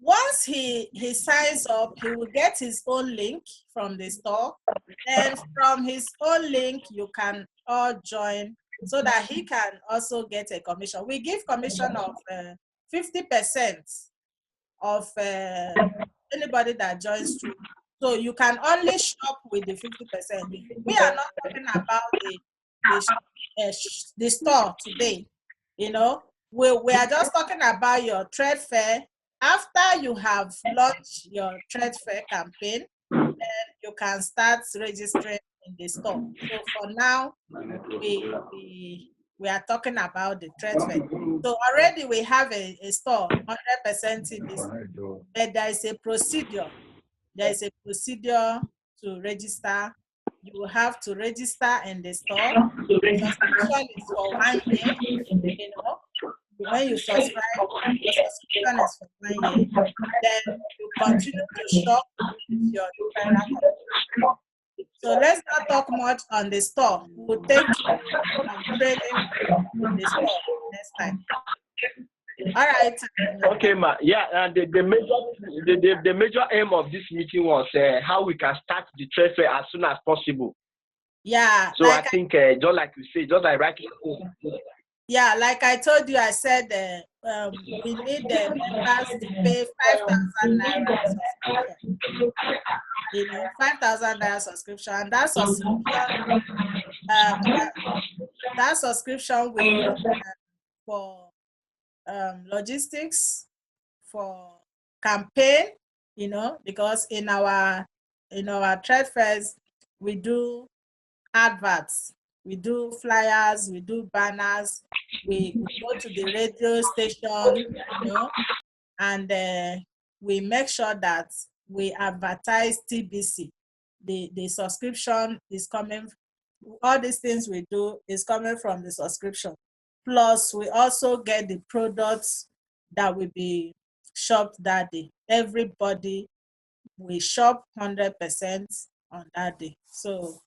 Once he signs up, he will get his own link from the store. And from his own link, you can all join so that he can also get a commission. We give commission of 50% of anybody that joins through. So you can only shop with the 50%. We are not talking about the store today. You know, we are just talking about your trade fair. After you have launched your trade fair campaign, then you can start registering in the store. So for now, we are talking about the trade fair. So already we have a store 100% TBC, but there is a procedure. There is a procedure to register. You will have to register in the store. The subscription is for 1 year. You know, when you subscribe, the subscription is for 1 year. Then you continue to shop with your referral code. So let's not talk much on the store. We'll take some training in the store next time. All right. Okay, ma. Yeah, and the major aim of this meeting was how we can start the trade fair as soon as possible. Yeah. So like I think, just like you say, just like rightly. Yeah, like I told you, I said we need the members to pay 5,000 naira subscription. You know, 5,000 naira subscription, and that subscription will for logistics, for campaign, you know, because in our trade fairs we do adverts, we do flyers, we do banners, we go to the radio station, you know, and we make sure that we advertise TBC. The subscription is coming, all these things we do is coming from the subscription. Plus, we also get the products that will be shopped that day. Everybody will shop 100% on that day. So,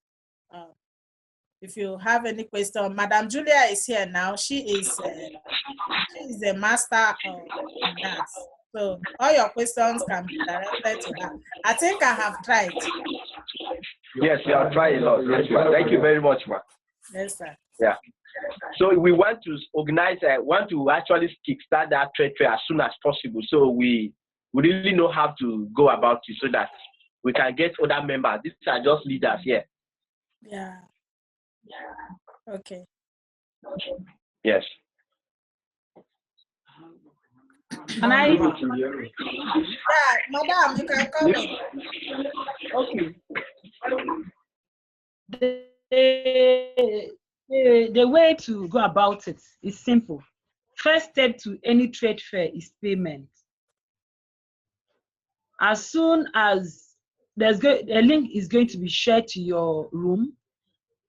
if you have any question, Madam Julia is here now. She is a master in that. So all your questions can be directed to her. I think I have tried. Yes, you have tried a lot. Yes, ma. Thank you very much, ma. Yes, sir. Yeah. So we want to organize, want to actually kickstart that trade fair as soon as possible. So we really know how to go about it so that we can get other members. These are just leaders here. Yeah. Okay. Yes. Can I? Yeah, madam, you can come in. Okay. The way to go about it is simple. First step to any trade fair is payment. As soon as a link is going to be shared to your room,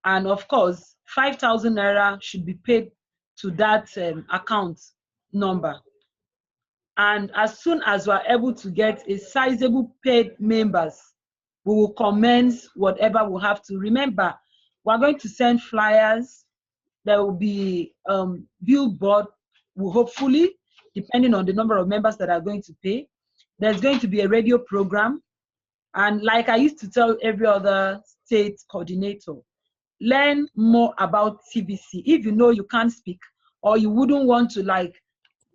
and of course, 5,000 naira should be paid to that account number. And as soon as we are able to get a sizable paid members, we will commence whatever we have to. Remember, we're going to send flyers. There will be billboard, hopefully, depending on the number of members that are going to pay. There's going to be a radio program. And like I used to tell every other state coordinator, learn more about TBC. If you know you can't speak or you wouldn't want to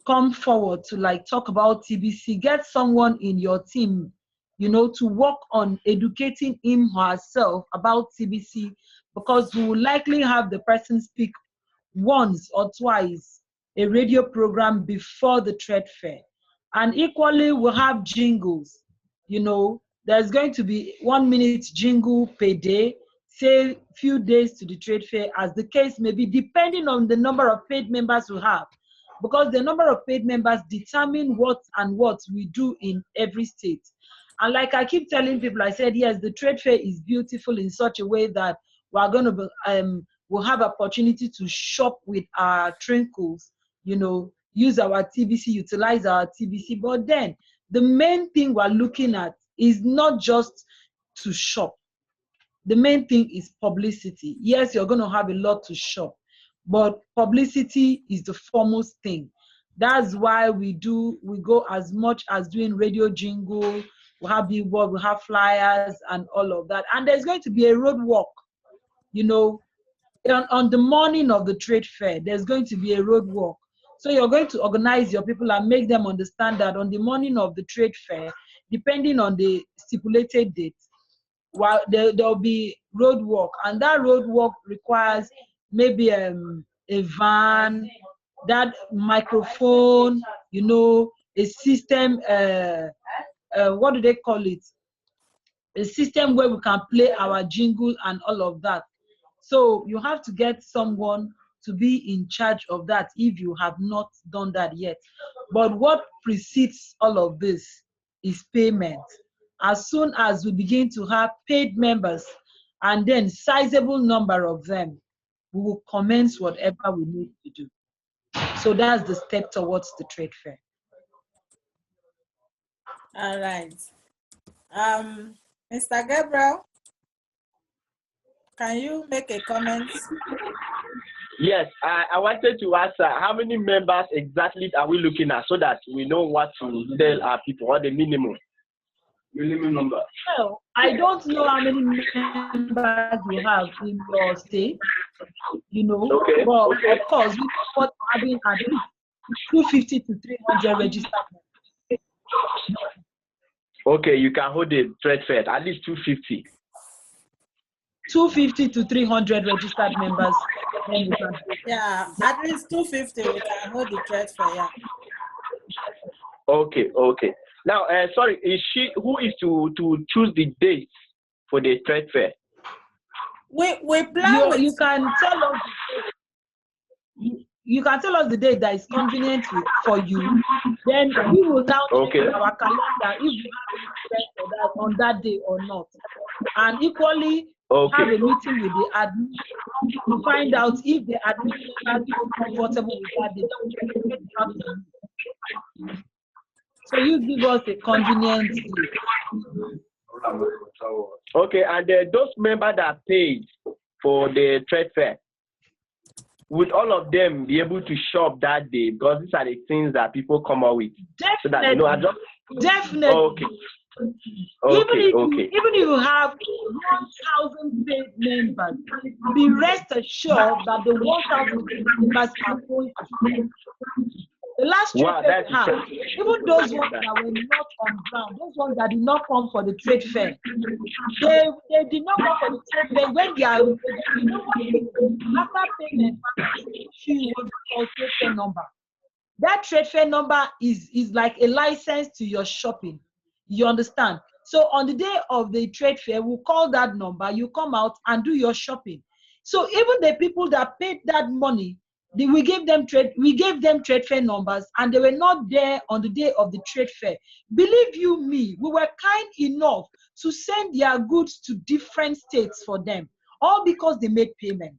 come forward to talk about TBC, get someone in your team, to work on educating him or herself about TBC, because we will likely have the person speak once or twice a radio program before the trade fair. And equally, we'll have jingles. There's going to be 1 minute jingle per day, say few days to the trade fair, as the case may be, depending on the number of paid members we have. Because the number of paid members determine what we do in every state. And like I keep telling people, I said, yes, the trade fair is beautiful in such a way that we're going to be, we'll have opportunity to shop with our trinkles, use our TBC, utilize our TBC. But then the main thing we're looking at is not just to shop. The main thing is publicity. Yes, you're going to have a lot to shop, but publicity is the foremost thing. That's why we go as much as doing radio jingle, we have billboard, we have flyers and all of that. And there's going to be a road walk, you know, on the morning of the trade fair, there's going to be a road walk. So you're going to organize your people and make them understand that on the morning of the trade fair, depending on the stipulated date, while there'll be road walk, and that road walk requires maybe a van, that microphone, you know, a system, what do they call it? A system where we can play our jingle and all of that. So you have to get someone to be in charge of that if you have not done that yet. But what precedes all of this is payment. As soon as we begin to have paid members and then sizable number of them, we will commence whatever we need to do. So that's the step towards the trade fair. All right. Mr. Gabriel, can you make a comment? Yes, I wanted to ask how many members exactly are we looking at so that we know what to tell our people, what the minimum number. Well, I don't know how many members you have in your state, you know, Okay. but Okay. of course, we support having at least 250 to 300 registered members. Okay, you can hold the trade fair at least 250. 250 to 300 registered members. Then we can Yeah, at least 250 we can hold the trade fair. Yeah. Okay, okay. Now, sorry, who is to choose the dates for the trade fair? We plan you can tell us you can tell us the date that is convenient for you. Then we will now check our calendar if we have for that on that day or not. And equally have a meeting with the admin to find out if the admin members are comfortable with that day. So you give us a convenient date. Okay, and those members that paid for the trade fair, would all of them be able to shop that day? Because these are the things that people come up with. Definitely. So that, you know, Definitely. Okay. Even if you have 1,000 paid members, be rest assured that the 1,000 paid members are going to. The last trade fair we had, even those ones that were not on ground, those ones that did not come for the trade fair, they did not come for the trade fair when they are, you know what, after payment, she will call trade fair number. That trade fair number is like a license to your shopping. You understand? So on the day of the trade fair, we'll call that number, you come out and do your shopping. So even the people that paid that money, we gave them trade fair numbers, and they were not there on the day of the trade fair. Believe you me, we were kind enough to send their goods to different states for them, all because they made payment.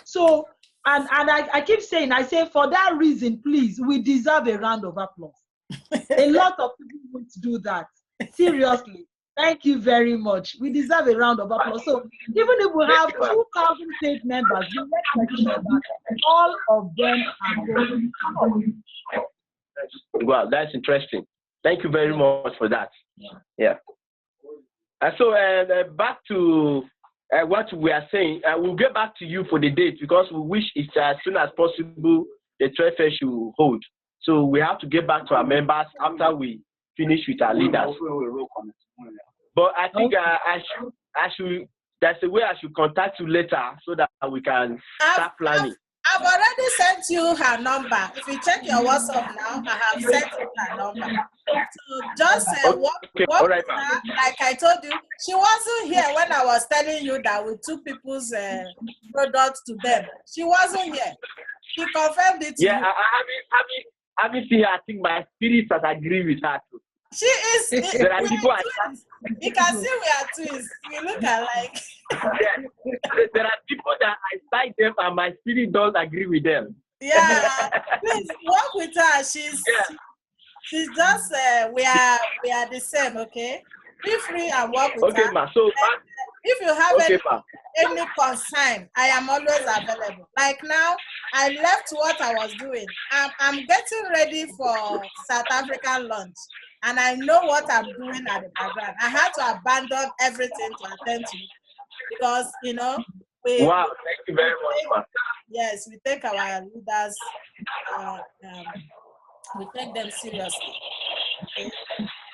So, and I keep saying, I say for that reason, please, we deserve a round of applause. A lot of people want to do that. Seriously. Thank you very much. We deserve a round of applause. So even if we have 2,000 paid members, we make sure that all of them are going to come. Wow, that's interesting. Thank you very much for that. Yeah. So back to what we are saying. We'll get back to you for the date because we wish it's as soon as possible the trade fair should hold. So we have to get back to our members after we finish with our leaders. But I think I should. That's the way I should contact you later so that we can start planning. I've already sent you her number. If you check your WhatsApp now, I have sent you her number. So just what right, her, like I told you, she wasn't here when I was telling you that we took people's products to them. She wasn't here. She confirmed it. Yeah, I haven't seen her. I think my spirit has agreed with her too. She is. There are people you can see we are twins. We look alike. Yeah. There are people that I sight them and my spirit does agree with them. Yeah, please work with her. She's just we are the same. Okay, be free and work with her. Okay, ma. So if you have Okay, ma. any concern, I am always available. Like now, I left what I was doing. I'm getting ready for South African lunch, and I know what I'm doing at the background. I had to abandon everything to attend to it because, you know, Wow, thank you very much, ma. yes, we take our leaders, we take them seriously. Okay,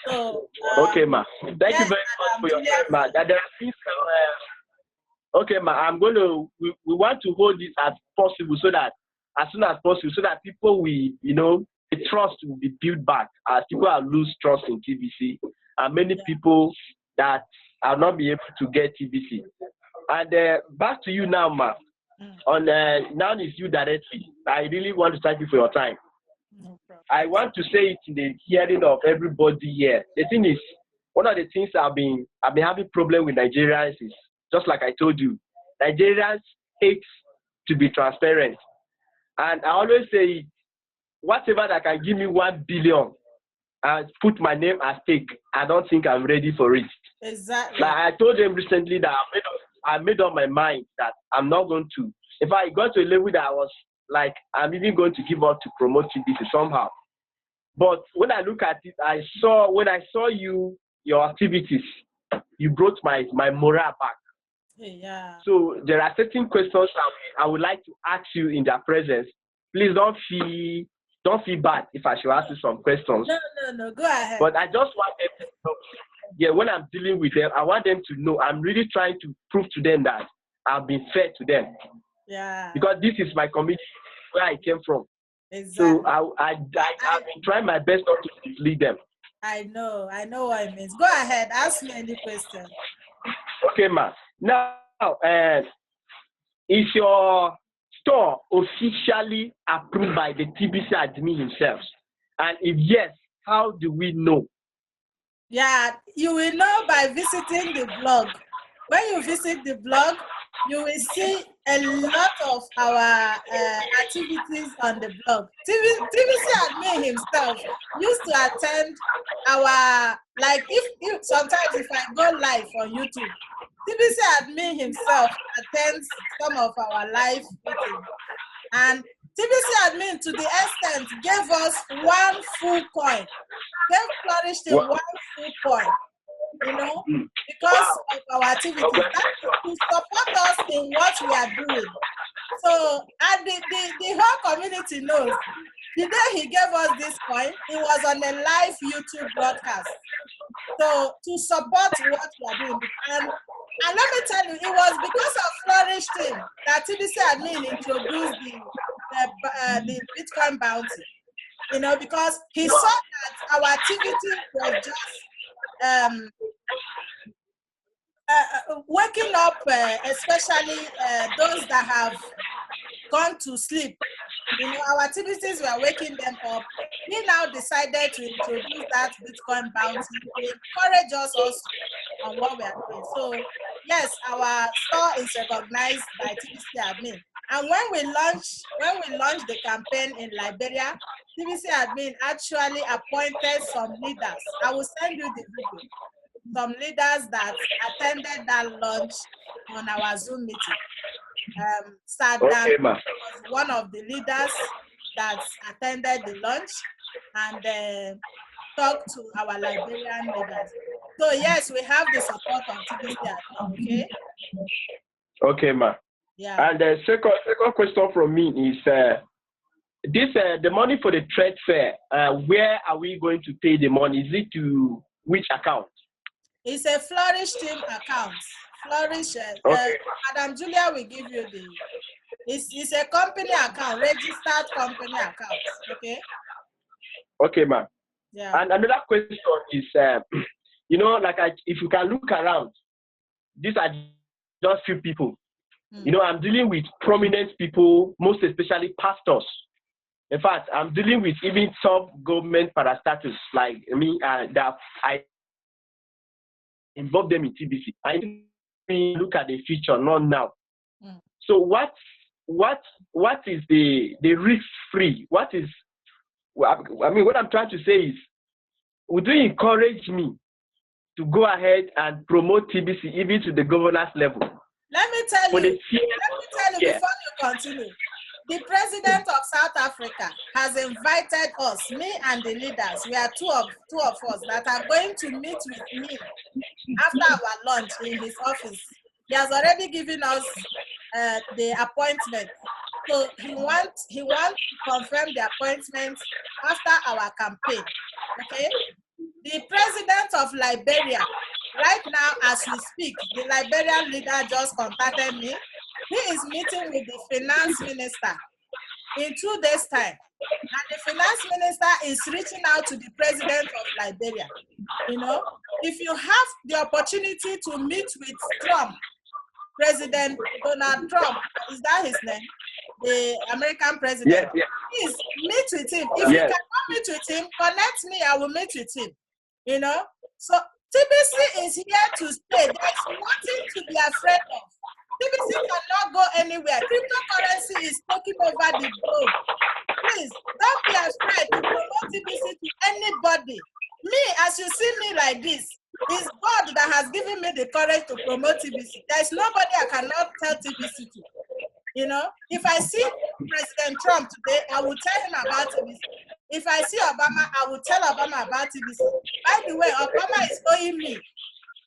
so Okay, ma. Thank you yes, very much for your Julia, time, ma. There are things, okay, ma. We want to hold this as possible so that as soon as possible, so that people will, you know, the trust will be built back as people are lose trust in TVC, and many people that are not be able to get TVC. And back to you now, ma. On now it's you directly. I really want to thank you for your time. no problem. I want to say it in the hearing of everybody here. The thing is, one of the things I've been having problem with Nigerians is just like I told you, Nigerians hate to be transparent, and I always say, whatever that can give me 1 billion and put my name at stake, I don't think I'm ready for it. Exactly. Like I told them recently that I made up my mind that I'm not going to. If I got to a level that I was like, I'm even going to give up to promote TBC somehow. But when I look at it, when I saw your activities, you brought my morale back. Yeah. So there are certain questions I would like to ask you in their presence. Please don't feel bad if I should ask you some questions. No. Go ahead. But I just want them to know. Yeah, when I'm dealing with them, I want them to know I'm really trying to prove to them that I've been fair to them. Yeah. Because this is my community where I came from. Exactly. So I've been trying my best not to mislead them. I know what it means. Go ahead, ask me any question. Okay, ma. Now, is your store officially approved by the TBC admin himself? And if yes, how do we know? Yeah, you will know by visiting the blog. When you visit the blog, you will see a lot of our activities on the blog. TVC admin himself used to attend our, like if sometimes if I go live on YouTube, TVC admin himself attends some of our live meetings. And TVC admin to the extent gave us 1 full coin. Gave Flourishing 1 full coin, you know, because of our activities. That is to support us in what we are doing. So, and the whole community knows. The day he gave us this coin, it was on a live YouTube broadcast. So, to support what we are doing. And let me tell you, it was because of Flourishing that TBC admin introduced the Bitcoin bounty. You know, because he saw that our activity was just waking up, especially those that have gone to sleep. You know, our activities were waking them up. He now decided to introduce that Bitcoin bounty to encourage us also on what we are doing. So, yes, our store is recognized by TBC admin. And when we launched the campaign in Liberia, TBC admin actually appointed some leaders. I will send you the video. Some leaders that attended that launch on our Zoom meeting. Saddam was one of the leaders that attended the launch and talked to our Liberian leaders. So yes, we have the support of TBC admin, okay? Okay, ma. Yeah. And the second question from me is the money for the trade fair. Where are we going to pay the money? Is it to which account? It's a Flourish team account. Flourish. Okay. Madam Julia will give you the. It's a company account, registered company account. Okay. Okay, ma'am. Yeah. And another question is, you know, like if you can look around, these are just few people. You know, I'm dealing with prominent people, most especially pastors. In fact, I'm dealing with even top government parastatals like me that I involve them in TBC. I look at the future, not now. So what is the risk free? What I'm trying to say is, would you encourage me to go ahead and promote TBC even to the governor's level. Let me tell you before you continue. The president of South Africa has invited us, me and the leaders. We are two of us that are going to meet with him after our lunch in his office. He has already given us the appointment. So he wants to confirm the appointment after our campaign. Okay? The president of Liberia, right now as we speak, the Liberian leader just contacted me. He is meeting with the finance minister in 2 days' time. And the finance minister is reaching out to the president of Liberia. You know, if you have the opportunity to meet with Trump, President Donald Trump, is that his name? The American president. Yes. Please meet with him. If you cannot meet with him, connect me, I will meet with him. You know? So TBC is here to stay. There's nothing to be afraid of. TBC cannot go anywhere. Cryptocurrency is taking over the globe. Please, don't be afraid to promote TBC to anybody. Me, as you see me like this, it's God that has given me the courage to promote TBC. There's nobody I cannot tell TBC to. You know, if I see President Trump today, I will tell him about TBC. If I see Obama, I will tell Obama about TBC. By the way, Obama is owing me.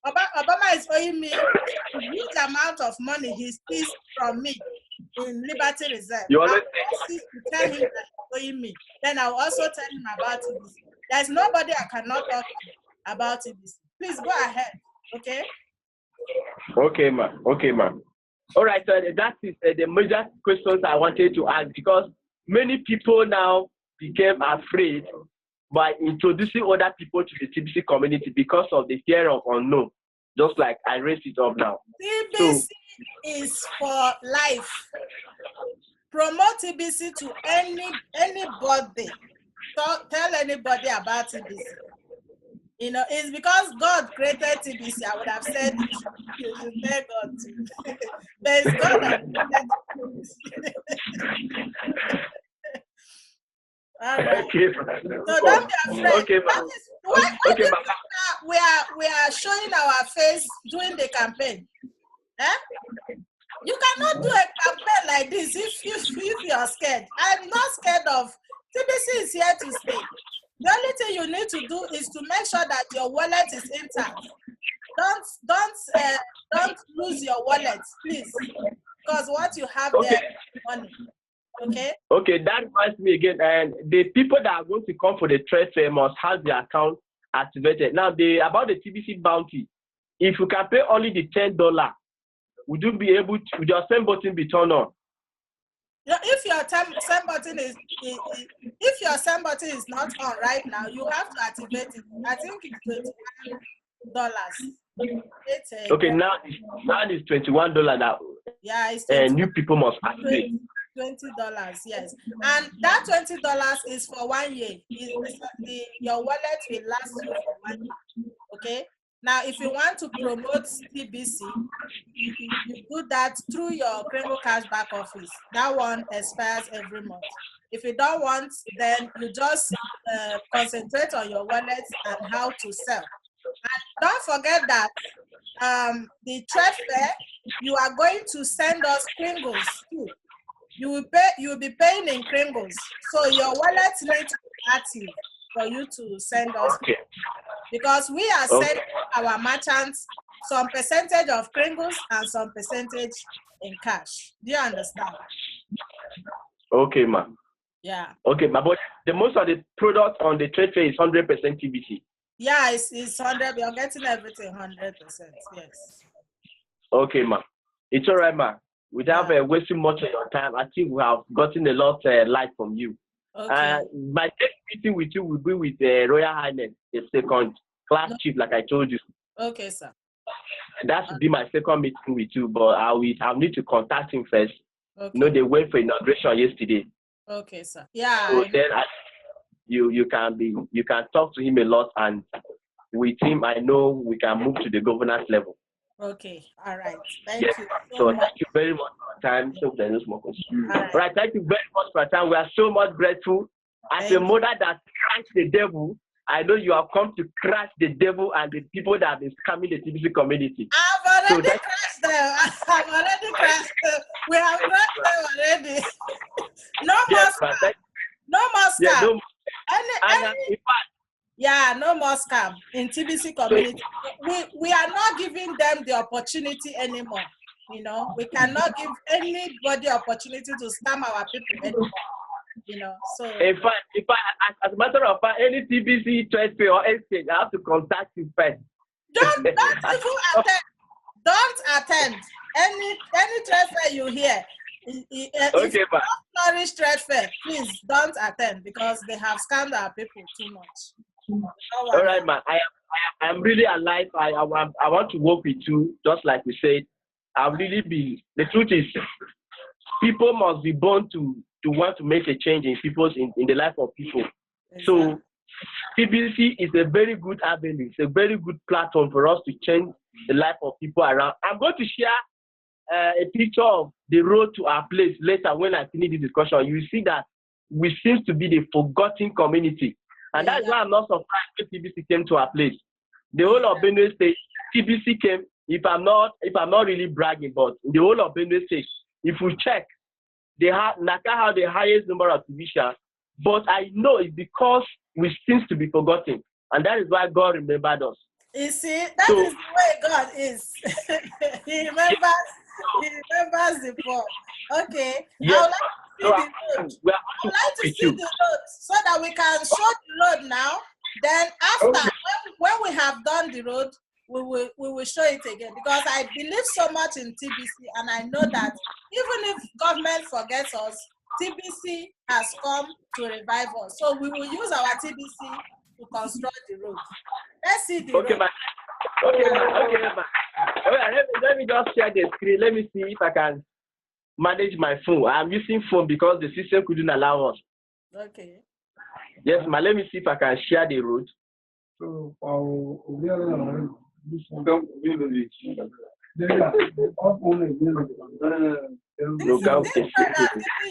Obama is owing me a huge amount of money he steals from me in Liberty Reserve. I will also tell him that he's owing me. Then I will also tell him about TBC. There's nobody I cannot talk about TBC. Please go ahead, okay? Okay, ma'am. Okay, ma'am. All right, so that is the major questions I wanted to ask, because many people now became afraid by introducing other people to the TBC community because of the fear of unknown, just like I raised it up now. TBC is for life. Promote TBC to anybody. Tell anybody about TBC. You know, it's because God created TBC. I would have said you should thank God too. But it's God that created TBC. All right. Okay. So don't be afraid. Okay, that is why we are showing our face during the campaign. Eh? You cannot do a campaign like this if you are scared. I'm not scared of. TBC is here to stay. The only thing you need to do is to make sure that your wallet is intact. Don't lose your wallet, please, because what you have there is money. Okay. Okay, that reminds me again. And the people that are going to come for the trade fair must have their account activated. Now, about the TBC bounty, if you can pay only the $10, would you be able to? Would your send button be turned on? If your send button is not on right now, you have to activate it. I think it's $21. Okay, now it's $21 that it's new people must activate. $20, yes. And that $20 is for 1 year. Your wallet will last you for 1 year. Okay? Now, if you want to promote TBC, you do that through your Crango Cashback office. That one expires every month. If you don't want, then you just concentrate on your wallet and how to sell. And don't forget that the trade fair, you are going to send us Cringos too. You will be paying in Cringos. So your wallet needs to be active for you to send us. Okay. Because we are sending our merchants some percentage of Cringos and some percentage in cash. Do you understand? Okay, ma'am. Yeah. Okay, but the most of the products on the trade fair is 100% TBC. Yeah, it's 100. You're getting everything 100%. Yes. Okay, ma'am. It's all right, ma'am. Without wasting much of your time, I think we have gotten a lot of light from you. Okay. My next meeting with you will be with Royal Highness, the second class chief, like I told you. Okay, sir. That should be my second meeting with you, but I'll need to contact him first. Okay. You know, they went for inauguration yesterday. Okay, sir. Yeah. So then you can talk to him a lot, and with him, I know we can move to the governor's level. Okay. All right. Thank you. So thank you very much for your time. So there's no more questions. All right. Thank you very much for your time. We are so much grateful. As a mother that fights the devil, I know you have come to crush the devil and the people that have been scamming the TBC community. I've already crushed them. I've already crushed them. We have crushed them already. No more scam. No more scam. Yeah, no, no more scam in TBC community. We are not giving them the opportunity anymore. You know, we cannot give anybody opportunity to scam our people anymore. You know, so in fact, as a matter of fact, any TBC trade fair or exchange, I have to contact you first. Don't even attend. Don't attend any trade fair you hear. If you don't flourish trade fair, please don't attend because they have scammed our people too much. All right, man. I'm really alive. I want to work with you, just like we said. I've really been. The truth is, people must be born to want to make a change in the life of people. Exactly. So TBC is a very good avenue. It's a very good platform for us to change the life of people around. I'm going to share a picture of the road to our place later when I finish this discussion. You will see that we seem to be the forgotten community. And that's why I'm not surprised when TBC came to our place. The whole of Benue State, TBC came, if I'm not really bragging, but the whole of Benue State, if we check, Naka have the highest number of divisions, but I know it's because we seem to be forgotten, and that is why God remembered us. You see, that is the way God is. He remembers the poor. Okay. Yes, I would like to see the road so that we can show the road now. Then after, when we have done the road, we will show it again, because I believe so much in TBC, and I know that even if government forgets us, TBC has come to revive us. So we will use our TBC to construct the road. Let's see the road. Man. Okay, man. Let me just share the screen. Let me see if I can manage my phone. I'm using phone because the system couldn't allow us. Okay. Yes, man. Let me see if I can share the road. So, This has given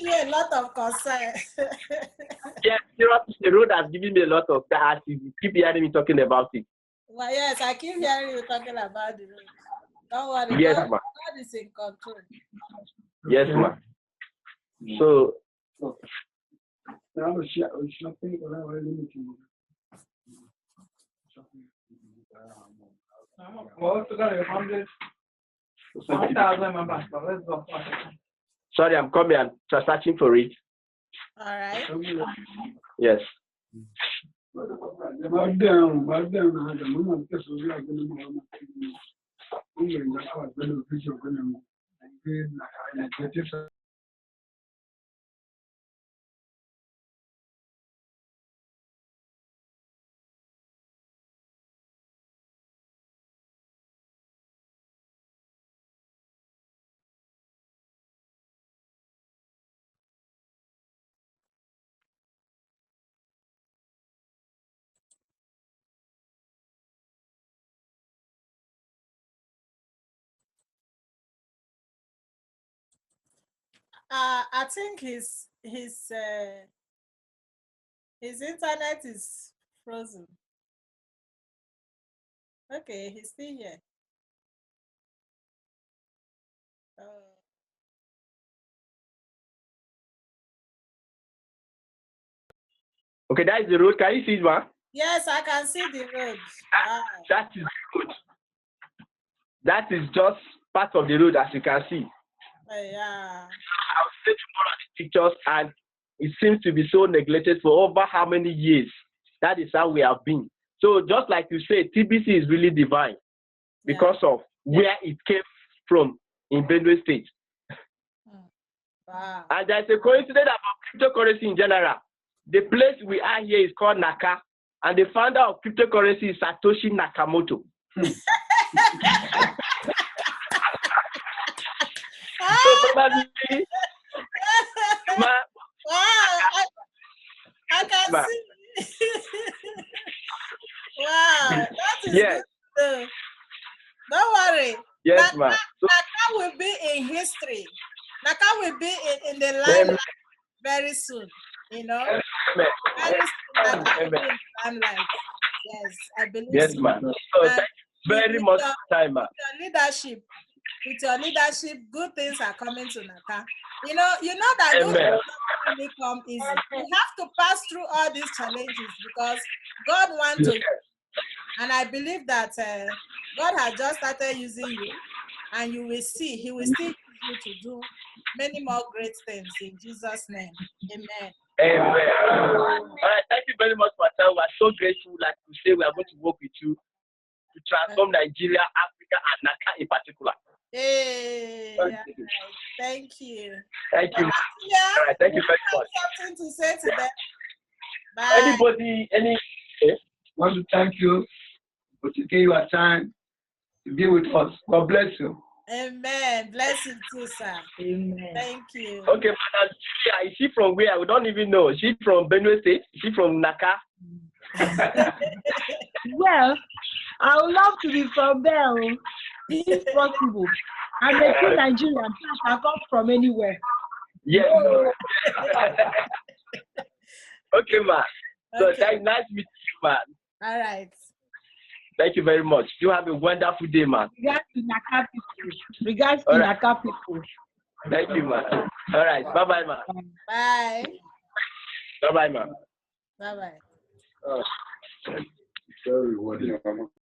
you a lot of concern. Yes, the road has given me a lot of that. You keep hearing me talking about it. Well, yes, I keep hearing you talking about the road. Don't worry. Yes, God is in control. Yes, ma'am. So, sorry, I'm coming. I'm searching for it. All right. Yes. I think his internet is frozen. Okay, he's still here. Okay, that is the road. Can you see it, man? Yes, I can see the road. Wow. That is good. That is just part of the road, as you can see. Yeah. I'll say tomorrow the pictures, and it seems to be so neglected for over how many years. That is how we have been. So just like you say, TBC is really divine because of where it came from in Benue State. Wow. And there's a coincidence about cryptocurrency in general. The place we are here is called Naka, and the founder of cryptocurrency is Satoshi Nakamoto. So probably, wow, I can see. Wow, that is good. Don't worry. Yes, ma'am. Naka will be in history. Naka will be in the limelight very soon. You know, very soon Naka will be in the limelight. believe Yes, so. ma'am. So And thank you very much for your time, ma'am. With your leadership, good things are coming to Naka. You know that good Amen. things don't really come easy. You have to pass through all these challenges because God wants to. And I believe that God has just started using you, and you will see, He will still use you to do many more great things in Jesus' name. Amen. Amen. All right, thank you very much for your time. We are so grateful. Like we say, we are going to work with you to transform Nigeria, Africa, and Naka in particular. Hey, thank you. Thank you. All right, thank you very much. Something to say to them? Bye. Anybody, want to thank you for taking your time to be with us. God bless you. Amen. Bless you too, sir. Amen. Thank you. okay, Madam Julia, is she from where? We don't even know. Is she from Benue State? Is she from Naka? Well, I would love to be from there, if possible. I'm a true Nigerian. I can come from anywhere. Yes. Okay, man. So Okay. nice meeting you, man. All right. Thank you very much. You have a wonderful day, man. Regards to Naka people. Regards to Naka people. Thank you, man. All right. Bye-bye, man. Bye. Bye-bye, man. Bye-bye.